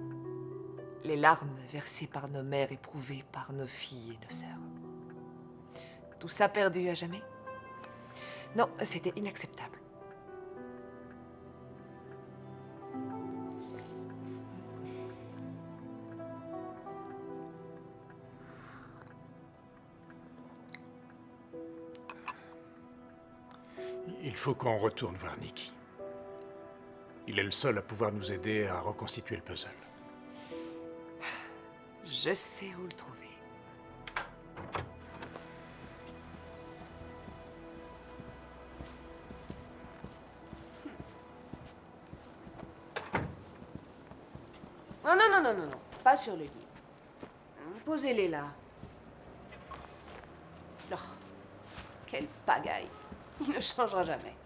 les larmes versées par nos mères éprouvées par nos filles et nos sœurs. Tout ça perdu à jamais? Non, c'était inacceptable. Il faut qu'on retourne voir Nicky. Il est le seul à pouvoir nous aider à reconstituer le puzzle. Je sais où le trouver. Non, non, non, non, non, non. Pas sur le lit. Posez-les là. Oh, quelle pagaille. Il ne changera jamais.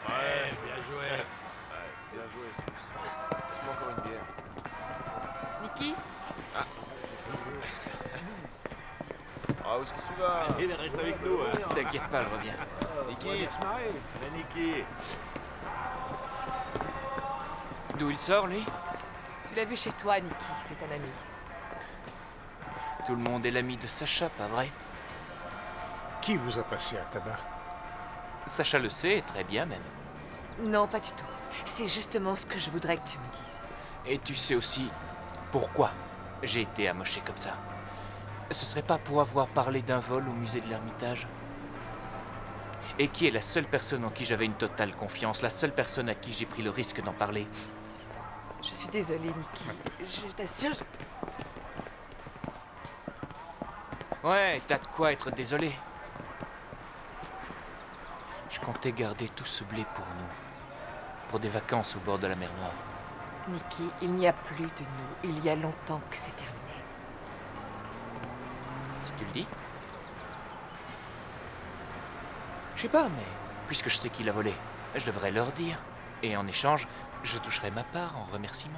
Ouais, bien joué. Ouais, c'est bien joué, ça. Laisse-moi encore une bière. Nicky? Ah, où est-ce que tu vas? Il reste avec nous, hein. T'inquiète pas, je reviens. Nicky. On va se marrer. Allez, Nicky. D'où il sort, lui? Tu l'as vu chez toi, Nicky, c'est un ami. Tout le monde est l'ami de Sacha, pas vrai? Qui vous a passé à tabac? Sacha le sait, très bien même. Non, pas du tout. C'est justement ce que je voudrais que tu me dises. Et tu sais aussi pourquoi j'ai été amoché comme ça. Ce serait pas pour avoir parlé d'un vol au musée de l'Ermitage? Et qui est la seule personne en qui j'avais une totale confiance, la seule personne à qui j'ai pris le risque d'en parler? Je suis désolée, Nicky. Je t'assure... Ouais, t'as de quoi être désolé. Je comptais garder tout ce blé pour nous. Pour des vacances au bord de la mer Noire. Nicky, il n'y a plus de nous. Il y a longtemps que c'est terminé. Si tu le dis. Je sais pas, mais puisque je sais qui l'a volé, je devrais leur dire. Et en échange, je toucherai ma part en remerciement.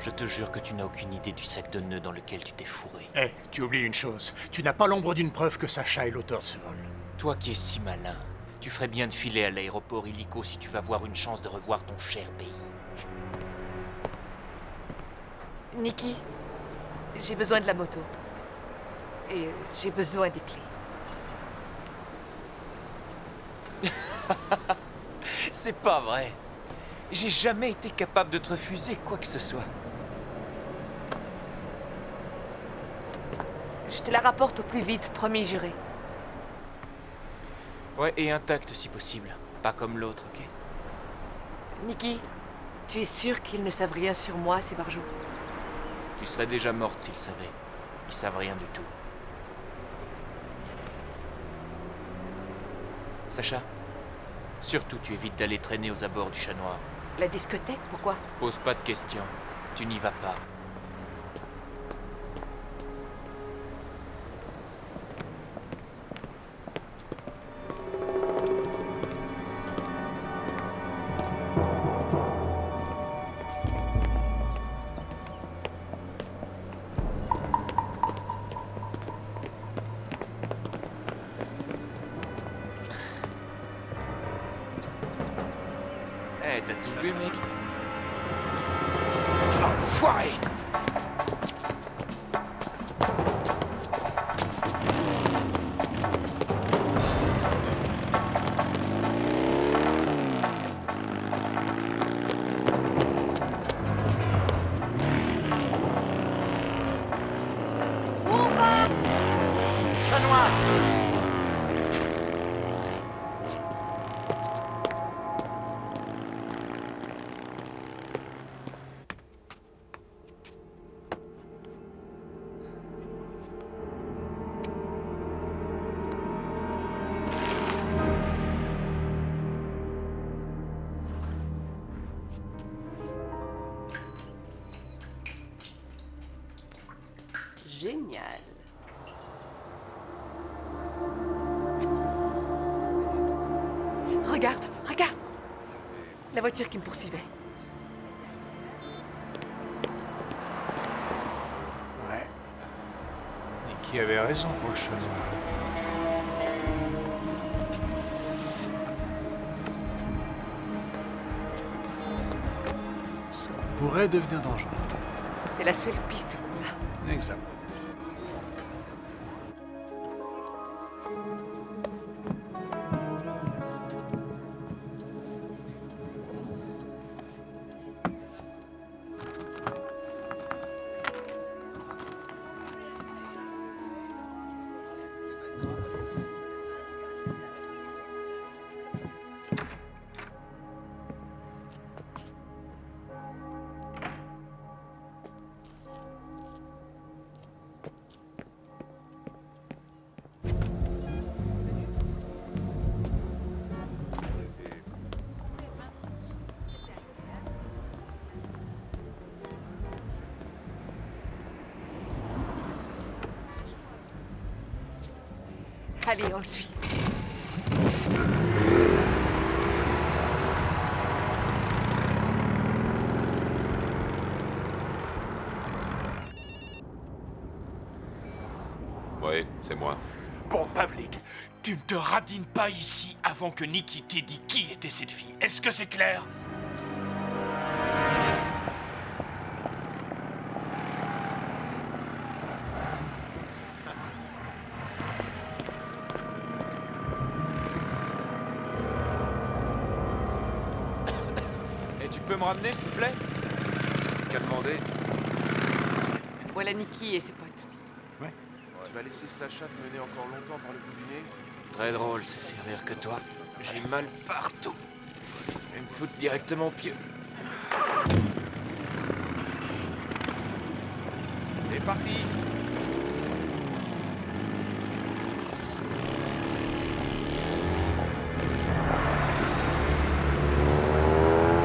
Je te jure que tu n'as aucune idée du sac de nœuds dans lequel tu t'es fourré. Eh, tu oublies une chose. Tu n'as pas l'ombre d'une preuve que Sacha est l'auteur de ce vol. Toi qui es si malin, tu ferais bien de filer à l'aéroport illico si tu veux avoir une chance de revoir ton cher pays. Nicky, j'ai besoin de la moto. Et j'ai besoin des clés. C'est pas vrai. J'ai jamais été capable de te refuser quoi que ce soit. Je te la rapporte au plus vite, promis juré. Ouais, et intacte si possible. Pas comme l'autre, ok? Nicky, tu es sûr qu'ils ne savent rien sur moi, ces barjots? Tu serais déjà morte s'ils savaient. Ils savent rien du tout. Sacha, surtout tu évites d'aller traîner aux abords du Chat Noir. La discothèque, pourquoi? Pose pas de questions. Tu n'y vas pas. Eh, t'as tout bu, mec? Enfoiré! Où on va? Chat Noir! Génial. Regarde, regarde! La voiture qui me poursuivait. Ouais. Nicky avait raison pour le Chat Noir. Ça pourrait devenir dangereux. C'est la seule piste qu'on a. Exact. Allez, on le suit. Oui, c'est moi. Bon, Pavlik, tu ne te radines pas ici avant que Nikki t'ait dit qui était cette fille. Est-ce que c'est clair? Et tu peux me ramener, s'il te plaît? Qu'à demander? Voilà Nikki et ses potes. Tu vas laisser Sacha te mener encore longtemps par le bout du nez? Très drôle, ça fait rire que toi. J'ai mal partout. Je vais me foutre directement au pied. C'est parti!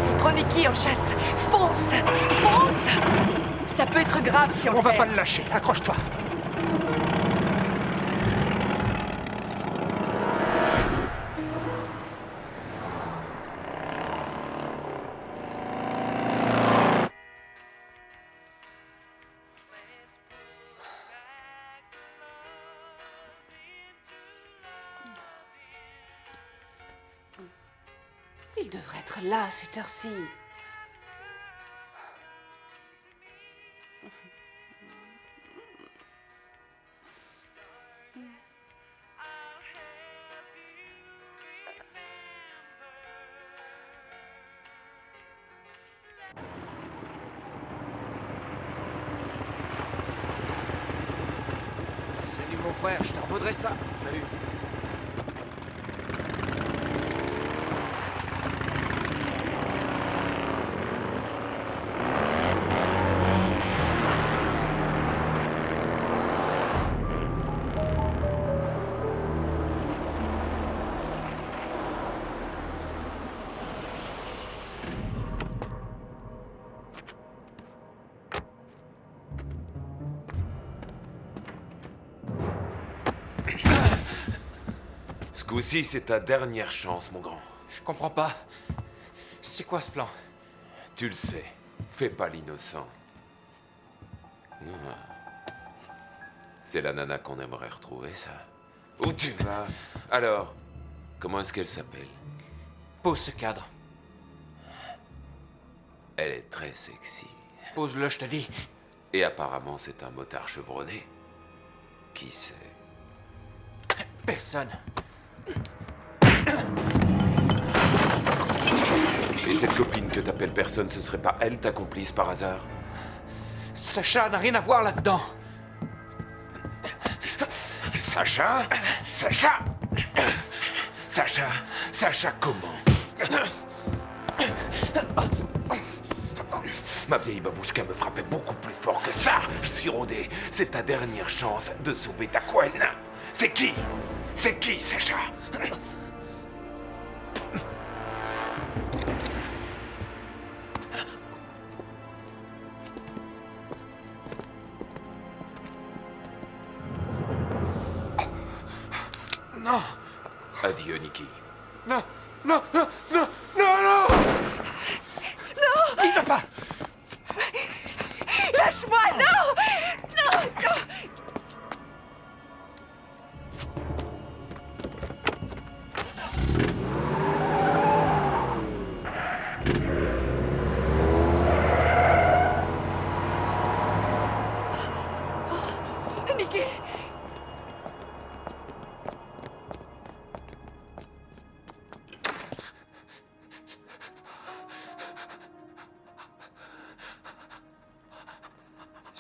Il prend Nikki en chasse. Fonce! Fonce! Ça peut être grave si on On va perd. pas le lâcher. Accroche-toi. Il devrait être là à cette heure-ci. Salut mon frère, je t'en vaudrais ça. Salut. Ce coup-ci, c'est ta dernière chance, mon grand. Je comprends pas. C'est quoi ce plan? Tu le sais. Fais pas l'innocent. Ah. C'est la nana qu'on aimerait retrouver, ça. Où tu vas? Alors, comment est-ce qu'elle s'appelle? Pose ce cadre. Elle est très sexy. Pose-le, je te dis. Et apparemment, c'est un motard chevronné. Qui sait? Personne. Et cette copine que t'appelles personne, ce serait pas elle ta complice par hasard? Sacha n'a rien à voir là-dedans. Sacha? Sacha? Sacha? Sacha comment? Ma vieille babouchka me frappait beaucoup plus fort que ça. Je suis rodé. C'est ta dernière chance de sauver ta couenne. C'est qui? C'est qui, Sacha? Non! Adieu, Nikki. Non! Non! Non! Non! Non! Non! Non! Il va pas! Lâche-moi! Non! Non! Non!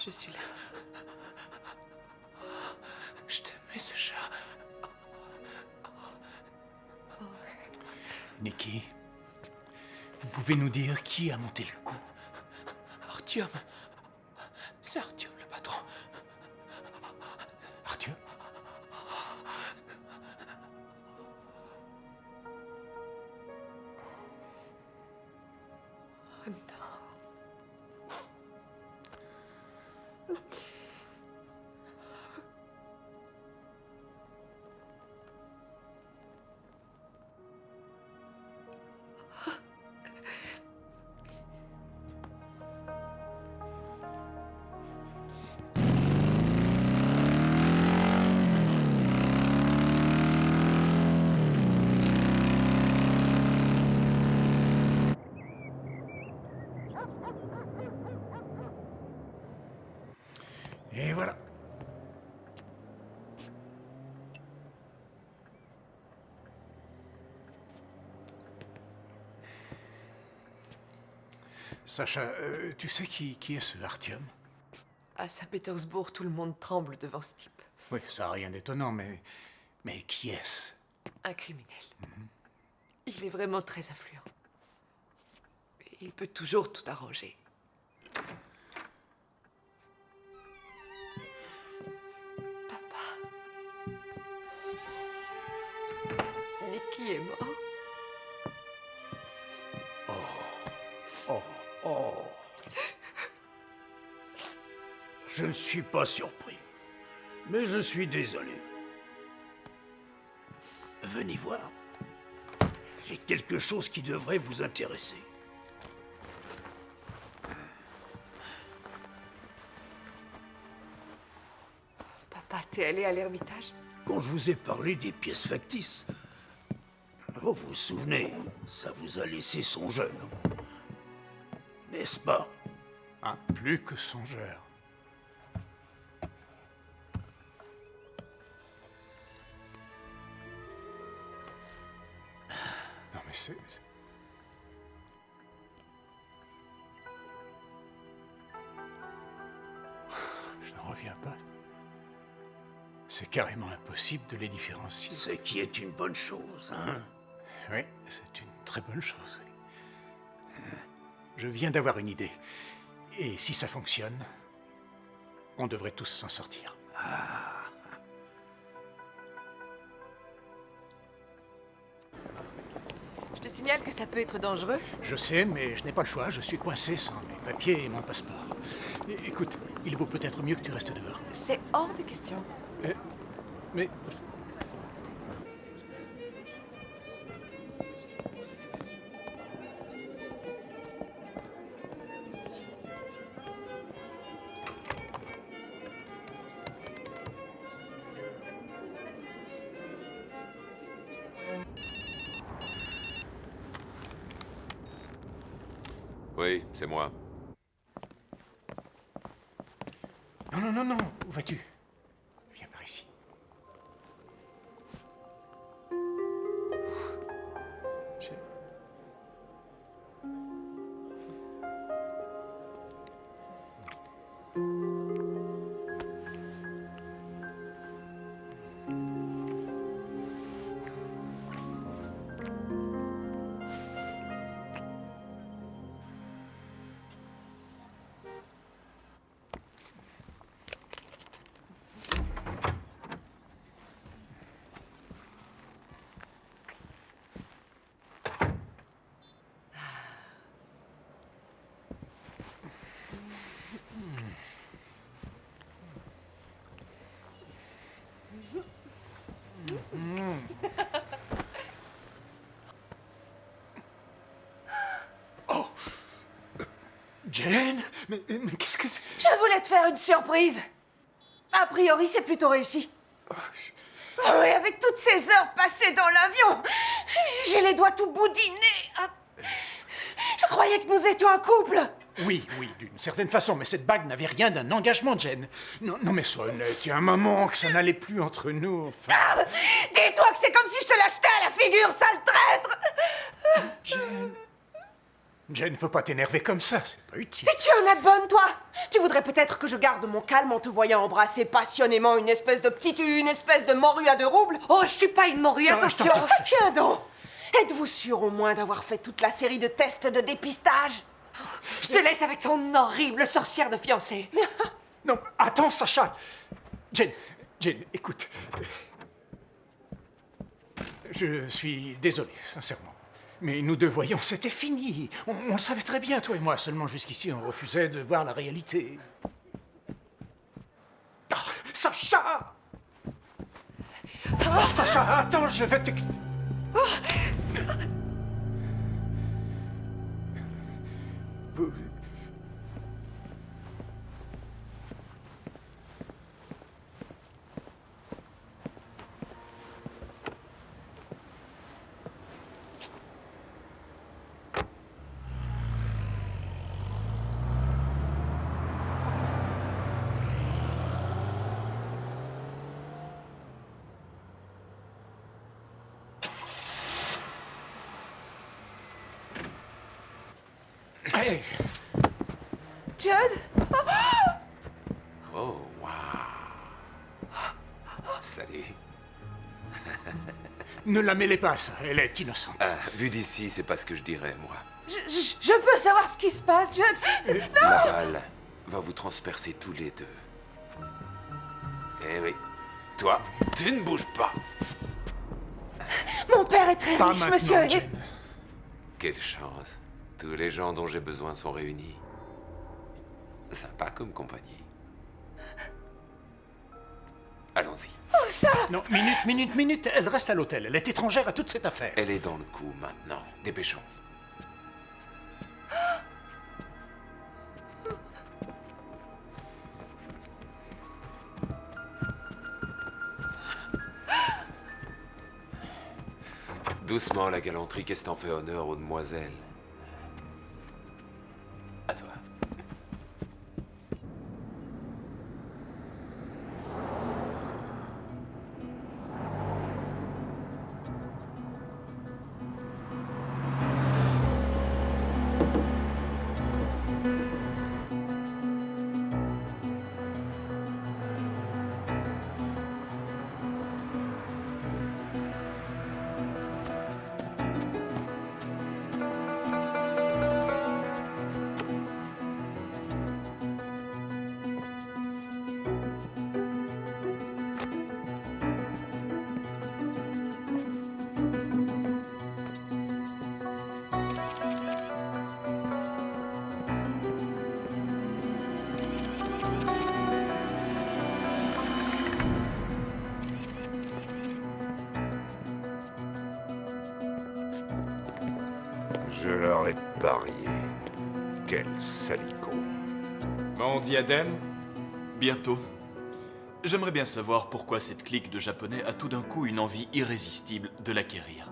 Je suis là. Je t'aimais, Sacha. Nikki, vous pouvez nous dire qui a monté le coup? Artyom. C'est Artyom, le patron. Artyom? Oh non. Et voilà. Sacha, tu sais qui est ce Artyom? À Saint-Pétersbourg, tout le monde tremble devant ce type. Oui, ça n'a rien d'étonnant, mais qui est-ce? Un criminel. Il est vraiment très influent. Il peut toujours tout arranger. Nicky est mort. Oh. Je ne suis pas surpris, mais je suis désolé. Venez voir. J'ai quelque chose qui devrait vous intéresser. Papa, t'es allé à l'Ermitage? Quand je vous ai parlé des pièces factices, vous vous souvenez, ça vous a laissé songeur. N'est-ce pas? Ah, plus que songeur. Non, mais c'est... Je n'en reviens pas. C'est carrément impossible de les différencier. Ce qui est une bonne chose, hein? Oui, c'est une très bonne chose, oui. Je viens d'avoir une idée. Et si ça fonctionne, on devrait tous s'en sortir. Ah. Je te signale que ça peut être dangereux. Je sais, mais je n'ai pas le choix. Je suis coincé sans mes papiers et mon passeport. Écoute, il vaut peut-être mieux que tu restes dehors. C'est hors de question. Mais... Oui, c'est moi. Non, où vas-tu? Viens par ici. Oh! Jane? Mais qu'est-ce que c'est? Je voulais te faire une surprise. A priori, c'est plutôt réussi. Ah oui, avec toutes ces heures passées dans l'avion, j'ai les doigts tout boudinés. Je croyais que nous étions un couple. Oui, d'une certaine façon, mais cette bague n'avait rien d'un engagement, Jane. Non, mais sois honnête, il y a un moment que ça n'allait plus entre nous, enfin... Ah, dis-toi que c'est comme si je te l'achetais à la figure, sale traître. Jane... Jane, faut pas t'énerver comme ça, c'est pas utile. T'es-tu honnête bonne, toi? Tu voudrais peut-être que je garde mon calme en te voyant embrasser passionnément une espèce de morue à 2 roubles? Oh, je suis pas une morue, Non, attention! je t'en prie. Tiens donc! Êtes-vous sûr au moins d'avoir fait toute la série de tests de dépistage? Je te laisse avec ton horrible sorcière de fiancée. Non, attends, Sacha. Jane, écoute. Je suis désolé, sincèrement. Mais nous 2 voyons, c'était fini. On le savait très bien, toi et moi. Seulement jusqu'ici, on refusait de voir la réalité. Ah, Sacha! Sacha, attends, je vais te... Vous... Hey. Judd? Oh, waouh. Salut. Ne la mêlez pas à ça, elle est innocente. Ah, vu d'ici, c'est pas ce que je dirais, moi. Je peux savoir ce qui se passe, Judd? Non! La balle va vous transpercer tous les 2. Eh oui. Toi, tu ne bouges pas. Mon père est très Pas riche, maintenant, monsieur. Jane. Quelle chance. Tous les gens dont j'ai besoin sont réunis. Sympa comme compagnie. Allons-y. Oh, ça! Non, minute, elle reste à l'hôtel. Elle est étrangère à toute cette affaire. Elle est dans le coup maintenant. Dépêchons. Doucement, la galanterie, qu'est-ce t'en fait honneur aux demoiselles? À toi. Je leur ai parié. Quel salico. Mon diadème? Bientôt. J'aimerais bien savoir pourquoi cette clique de Japonais a tout d'un coup une envie irrésistible de l'acquérir.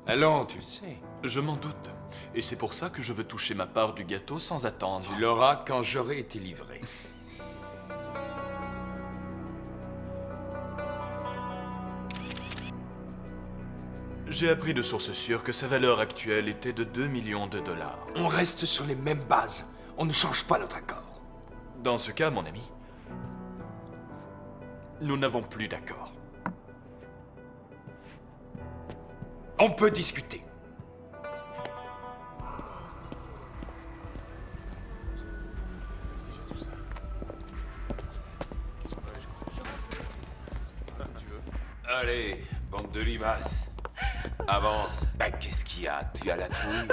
Allons, tu le sais. Je m'en doute. Et c'est pour ça que je veux toucher ma part du gâteau sans attendre. Tu l'auras quand j'aurai été livré. J'ai appris de sources sûres que sa valeur actuelle était de 2 millions de dollars. On reste sur les mêmes bases. On ne change pas notre accord. Dans ce cas, mon ami, nous n'avons plus d'accord. On peut discuter. Allez, bande de limaces. Avance. Ben, qu'est-ce qu'il y a? Tu as la trouille?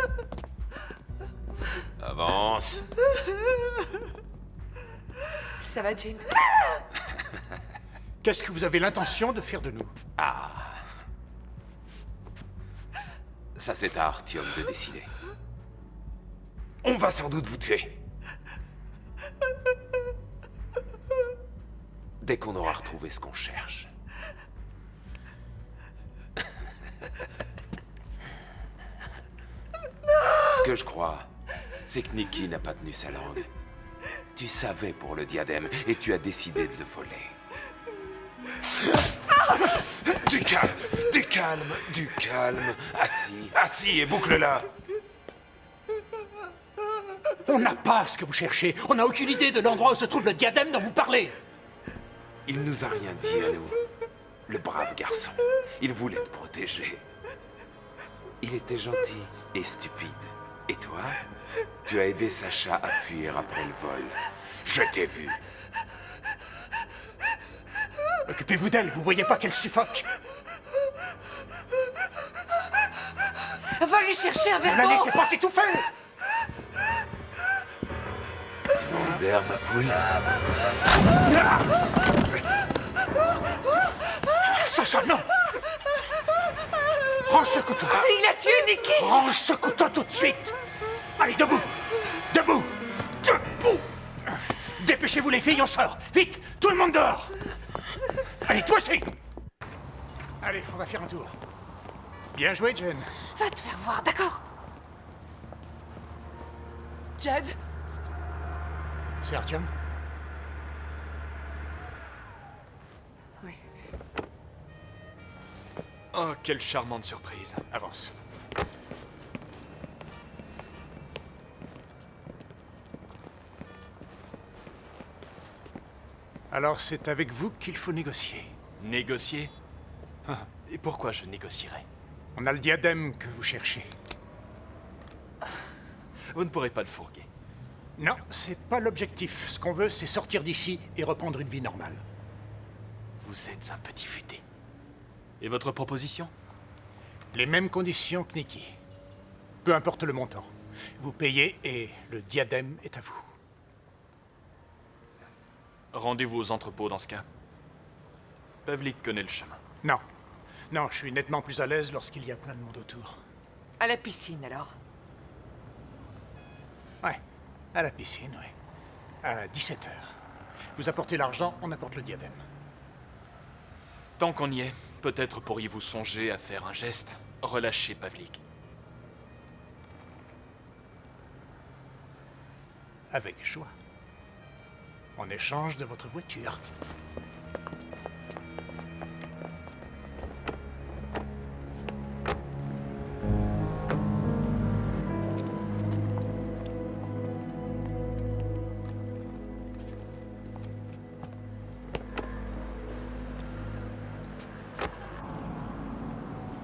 Avance. Ça va, Jane? Qu'est-ce que vous avez l'intention de faire de nous? Ah. Ça, c'est à Artyom de décider. On va sans doute vous tuer. Dès qu'on aura retrouvé ce qu'on cherche. Ce que je crois, c'est que Nikki n'a pas tenu sa langue. Tu savais pour le diadème et tu as décidé de le voler. Du calme, du calme, du calme. Assis et boucle-la. On n'a pas ce que vous cherchez. On n'a aucune idée de l'endroit où se trouve le diadème dont vous parlez. Il nous a rien dit à nous. Le brave garçon. Il voulait te protéger. Il était gentil et stupide. Et toi, tu as aidé Sacha à fuir après le vol. Je t'ai vu. Occupez-vous d'elle, vous voyez pas qu'elle suffoque? Va lui chercher un verre Ne la d'eau. laissez pas s'étouffer. Tu manques d'air, ma poule. Sacha, non. Range ce couteau. Il a tué Nicky. Range ce couteau tout de suite. Allez, debout. Debout. Debout. Dépêchez-vous les filles, on sort. Vite, tout le monde dehors. Allez, toi aussi. Allez, on va faire un tour. Bien joué, Jen. Va te faire voir, d'accord? Jed? C'est Artyom? Oui. Oh, quelle charmante surprise. Avance. Alors, c'est avec vous qu'il faut négocier. Négocier? Et pourquoi je négocierais? On a le diadème que vous cherchez. Vous ne pourrez pas le fourguer. Non, c'est pas l'objectif. Ce qu'on veut, c'est sortir d'ici et reprendre une vie normale. Vous êtes un petit futé. Et votre proposition? Les mêmes conditions que Nicky. Peu importe le montant. Vous payez et le diadème est à vous. Rendez-vous aux entrepôts dans ce cas. Pavlik connaît le chemin. Non. Non, je suis nettement plus à l'aise lorsqu'il y a plein de monde autour. À la piscine, alors? Ouais, à la piscine, oui. À 17h. Vous apportez l'argent, on apporte le diadème. Tant qu'on y est, peut-être pourriez-vous songer à faire un geste. Relâchez Pavlik. Avec joie. En échange de votre voiture.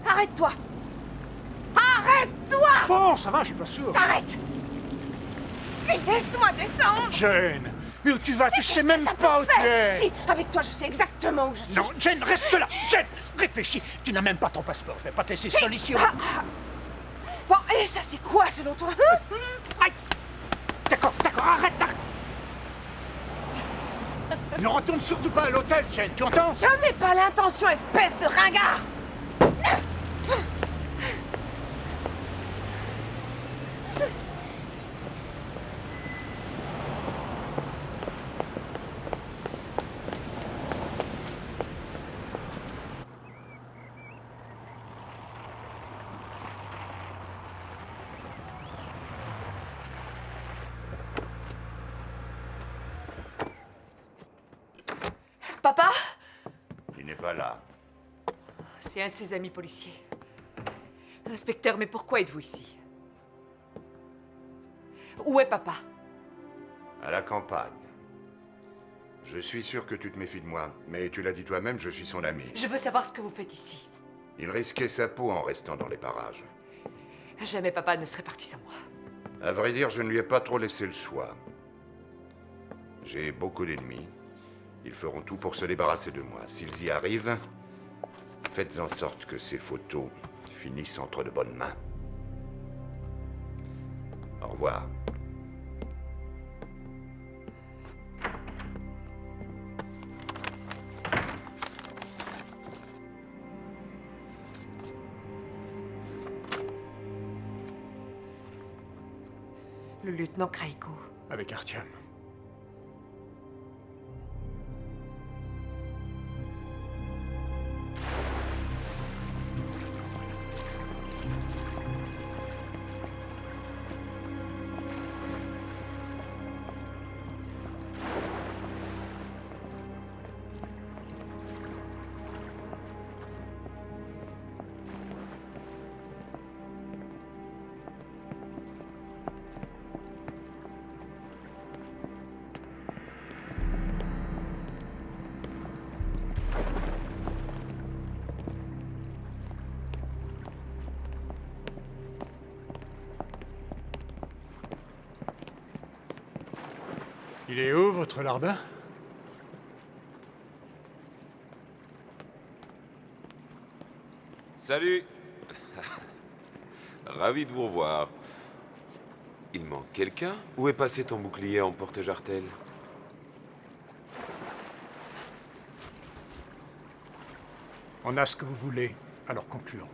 Arrête-toi! Arrête-toi! Bon, ça va, je suis pas sourd. Arrête! Laisse-moi descendre! Jane! Mais où tu vas? Tu sais même Ça peut pas où tu faire. es! Si, avec toi, je sais exactement où je suis. Non, Jane, reste là! Jane, réfléchis! Tu n'as même pas ton passeport, je vais pas te laisser seul ici. Bon, et ça, c'est quoi, selon toi? Aïe! D'accord, arrête! Ne retourne surtout pas à l'hôtel, Jane, tu entends? Je n'ai pas l'intention, espèce de ringard! Papa? Il n'est pas là. C'est un de ses amis policiers. Inspecteur, mais pourquoi êtes-vous ici? Où est papa? À la campagne. Je suis sûr que tu te méfies de moi, mais tu l'as dit toi-même, je suis son ami. Je veux savoir ce que vous faites ici. Il risquait sa peau en restant dans les parages. Jamais papa ne serait parti sans moi. À vrai dire, je ne lui ai pas trop laissé le choix. J'ai beaucoup d'ennemis. Ils feront tout pour se débarrasser de moi. S'ils y arrivent, faites en sorte que ces photos finissent entre de bonnes mains. Au revoir. Le lieutenant Kraiko. Avec Artyom. Il est où, votre larbin? Salut. Ravi de vous revoir. Il manque quelqu'un? Où est passé ton bouclier en porte-jartel? On a ce que vous voulez, alors concluons.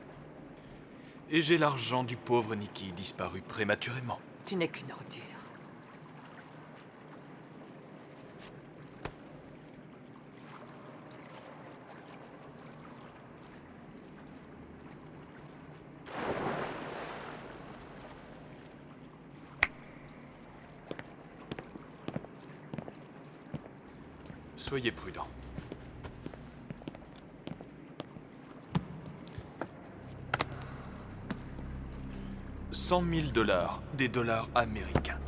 Et j'ai l'argent du pauvre Nicky disparu prématurément. Tu n'es qu'une ordure. Soyez prudents. $100 000, des dollars américains.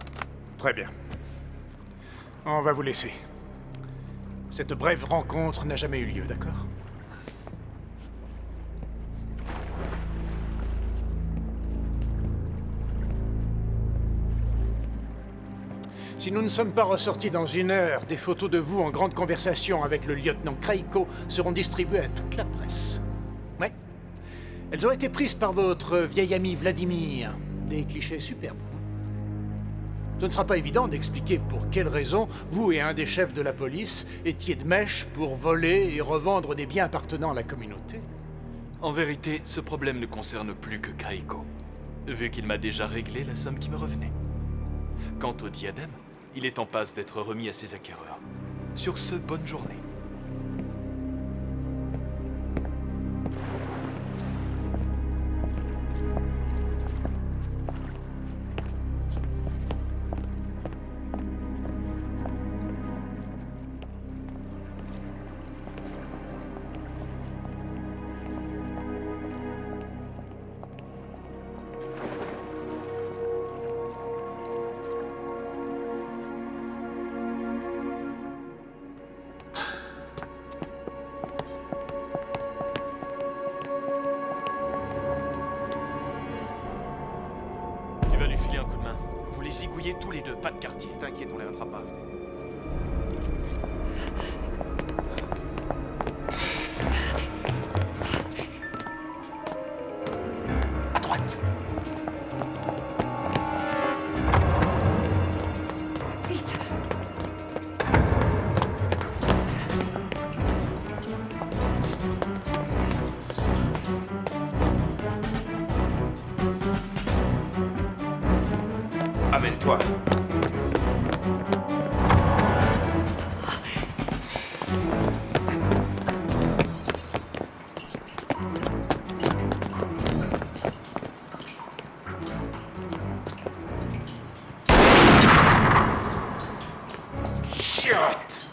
Très bien. On va vous laisser. Cette brève rencontre n'a jamais eu lieu, d'accord? Si nous ne sommes pas ressortis dans 1 heure, des photos de vous en grande conversation avec le lieutenant Kraiko seront distribuées à toute la presse. Ouais. Elles ont été prises par votre vieil ami Vladimir. Des clichés superbes. Ce ne sera pas évident d'expliquer pour quelles raisons vous et un des chefs de la police étiez de mèche pour voler et revendre des biens appartenant à la communauté. En vérité, ce problème ne concerne plus que Kraiko, vu qu'il m'a déjà réglé la somme qui me revenait. Quant au diadème, il est en passe d'être remis à ses acquéreurs. Sur ce, bonne journée. Tu vas lui filer un coup de main. Vous les zigouillez tous les deux, pas de quartier. T'inquiète, on les rattrape pas. À droite. Vite. Amène-toi. Chiotte!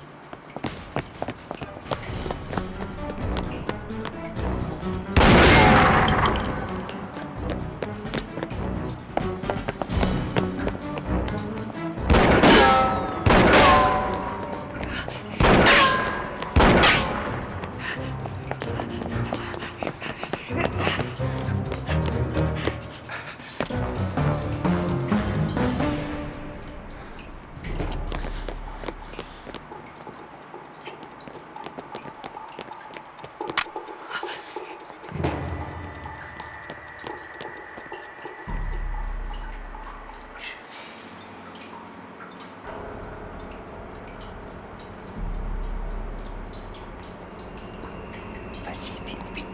Vas-y, vite, vite.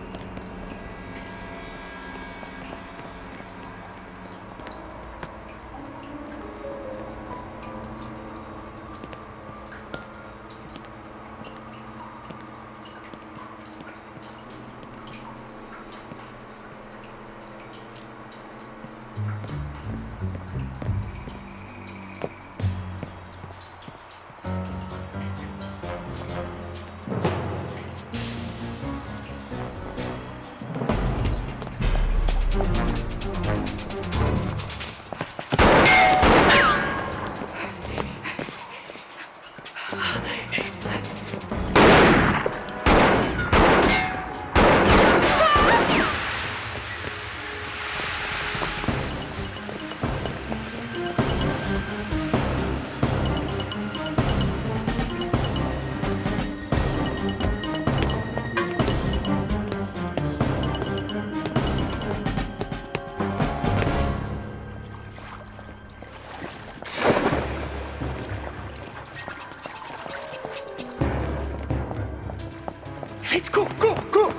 Vite, cours, cours, cours!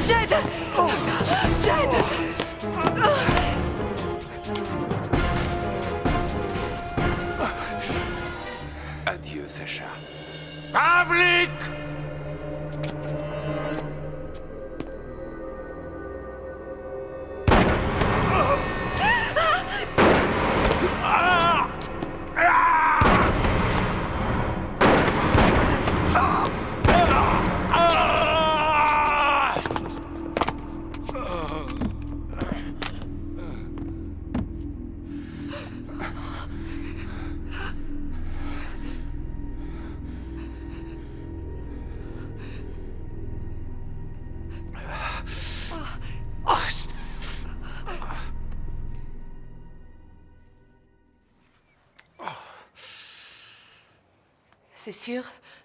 Jed! Jed! Adieu, Sacha. Pavlik! C'est sûr?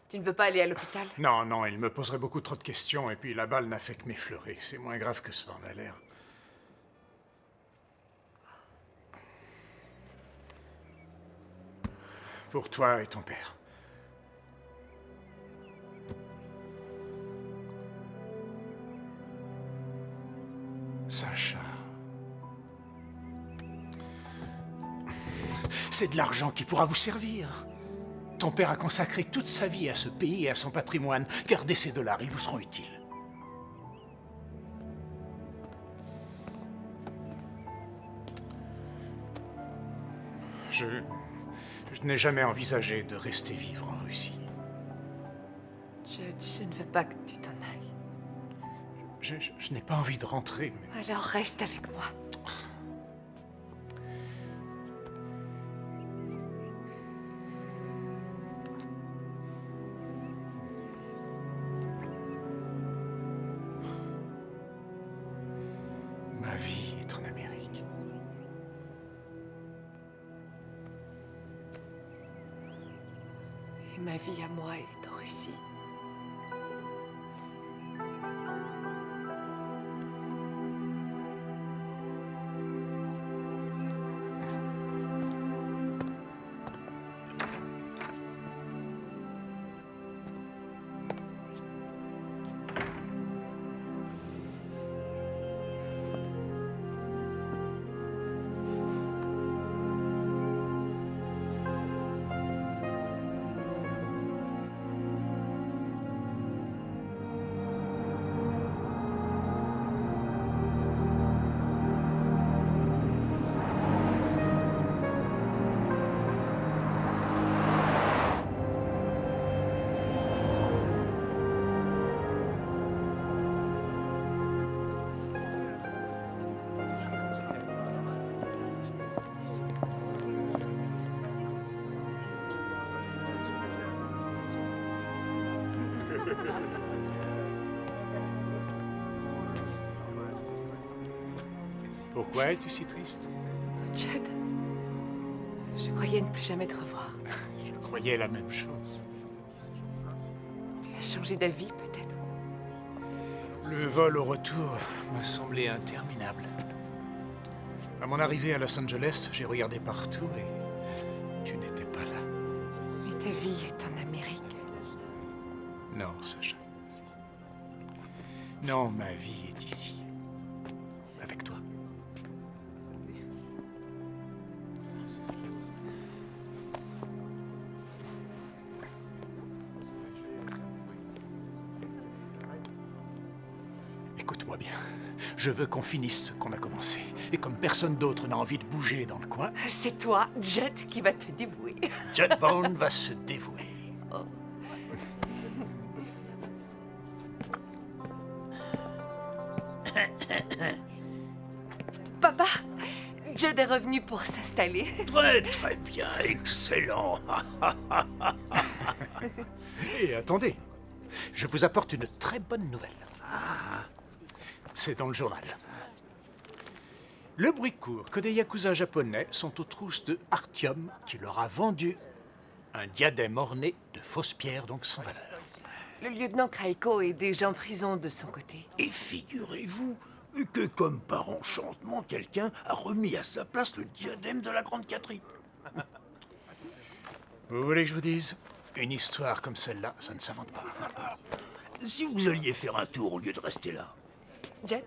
Tu ne veux pas aller à l'hôpital? Non, non, il me poserait beaucoup trop de questions, et puis la balle n'a fait que m'effleurer. C'est moins grave que ça en a l'air. Pour toi et ton père. Sacha. C'est de l'argent qui pourra vous servir. Ton père a consacré toute sa vie à ce pays et à son patrimoine. Gardez ces dollars, ils vous seront utiles. Je n'ai jamais envisagé de rester vivre en Russie. Je ne veux pas que tu t'en ailles. Je n'ai pas envie de rentrer, mais... Alors reste avec moi. Ma vie est en Amérique. Et ma vie à moi est en Russie. Pourquoi es-tu si triste? Jed, je croyais ne plus jamais te revoir. Je croyais la même chose. Tu as changé d'avis, peut-être? Le vol au retour m'a semblé interminable. À mon arrivée à Los Angeles, j'ai regardé partout et tu n'étais pas là. Mais ta vie est en Amérique. Non, Sacha. Non, ma vie est ici. Avec toi. Écoute-moi bien. Je veux qu'on finisse ce qu'on a commencé. Et comme personne d'autre n'a envie de bouger dans le coin... C'est toi, Jed, qui va te dévouer. Jed Bond va se dévouer. Oh. Papa, Jed est revenu pour s'installer. Très, très bien, excellent. Et attendez, je vous apporte une très bonne nouvelle. C'est dans le journal. Le bruit court que des yakuza japonais sont aux trousses de Artyom qui leur a vendu un diadème orné de fausses pierres, donc sans valeur. Le lieutenant Kraiko est déjà en prison de son côté. Et figurez-vous que, comme par enchantement, quelqu'un a remis à sa place le diadème de la Grande Catherine. Vous voulez que je vous dise? Une histoire comme celle-là, ça ne s'invente pas. Si vous alliez faire un tour au lieu de rester là. Jet?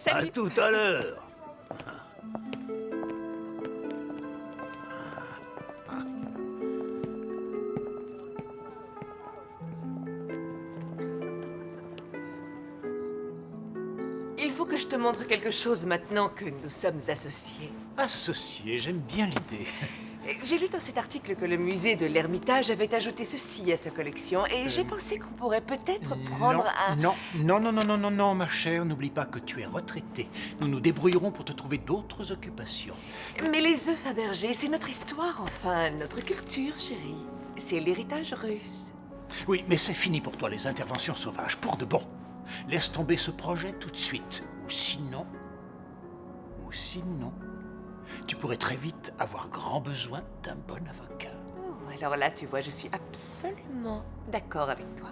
À Salut. tout à l'heure. Il faut que je te montre quelque chose maintenant que nous sommes associés. Associé, j'aime bien l'idée. J'ai lu dans cet article que le musée de l'Ermitage avait ajouté ceci à sa collection et j'ai pensé qu'on pourrait peut-être prendre un... Non, ma chère, n'oublie pas que tu es retraitée. Nous nous débrouillerons pour te trouver d'autres occupations. Mais les œufs Fabergé, c'est notre histoire, enfin, notre culture, chérie. C'est l'héritage russe. Oui, mais c'est fini pour toi, les interventions sauvages, pour de bon. Laisse tomber ce projet tout de suite. Ou sinon, tu pourrais très vite avoir grand besoin d'un bon avocat. Oh, alors là, tu vois, je suis absolument d'accord avec toi.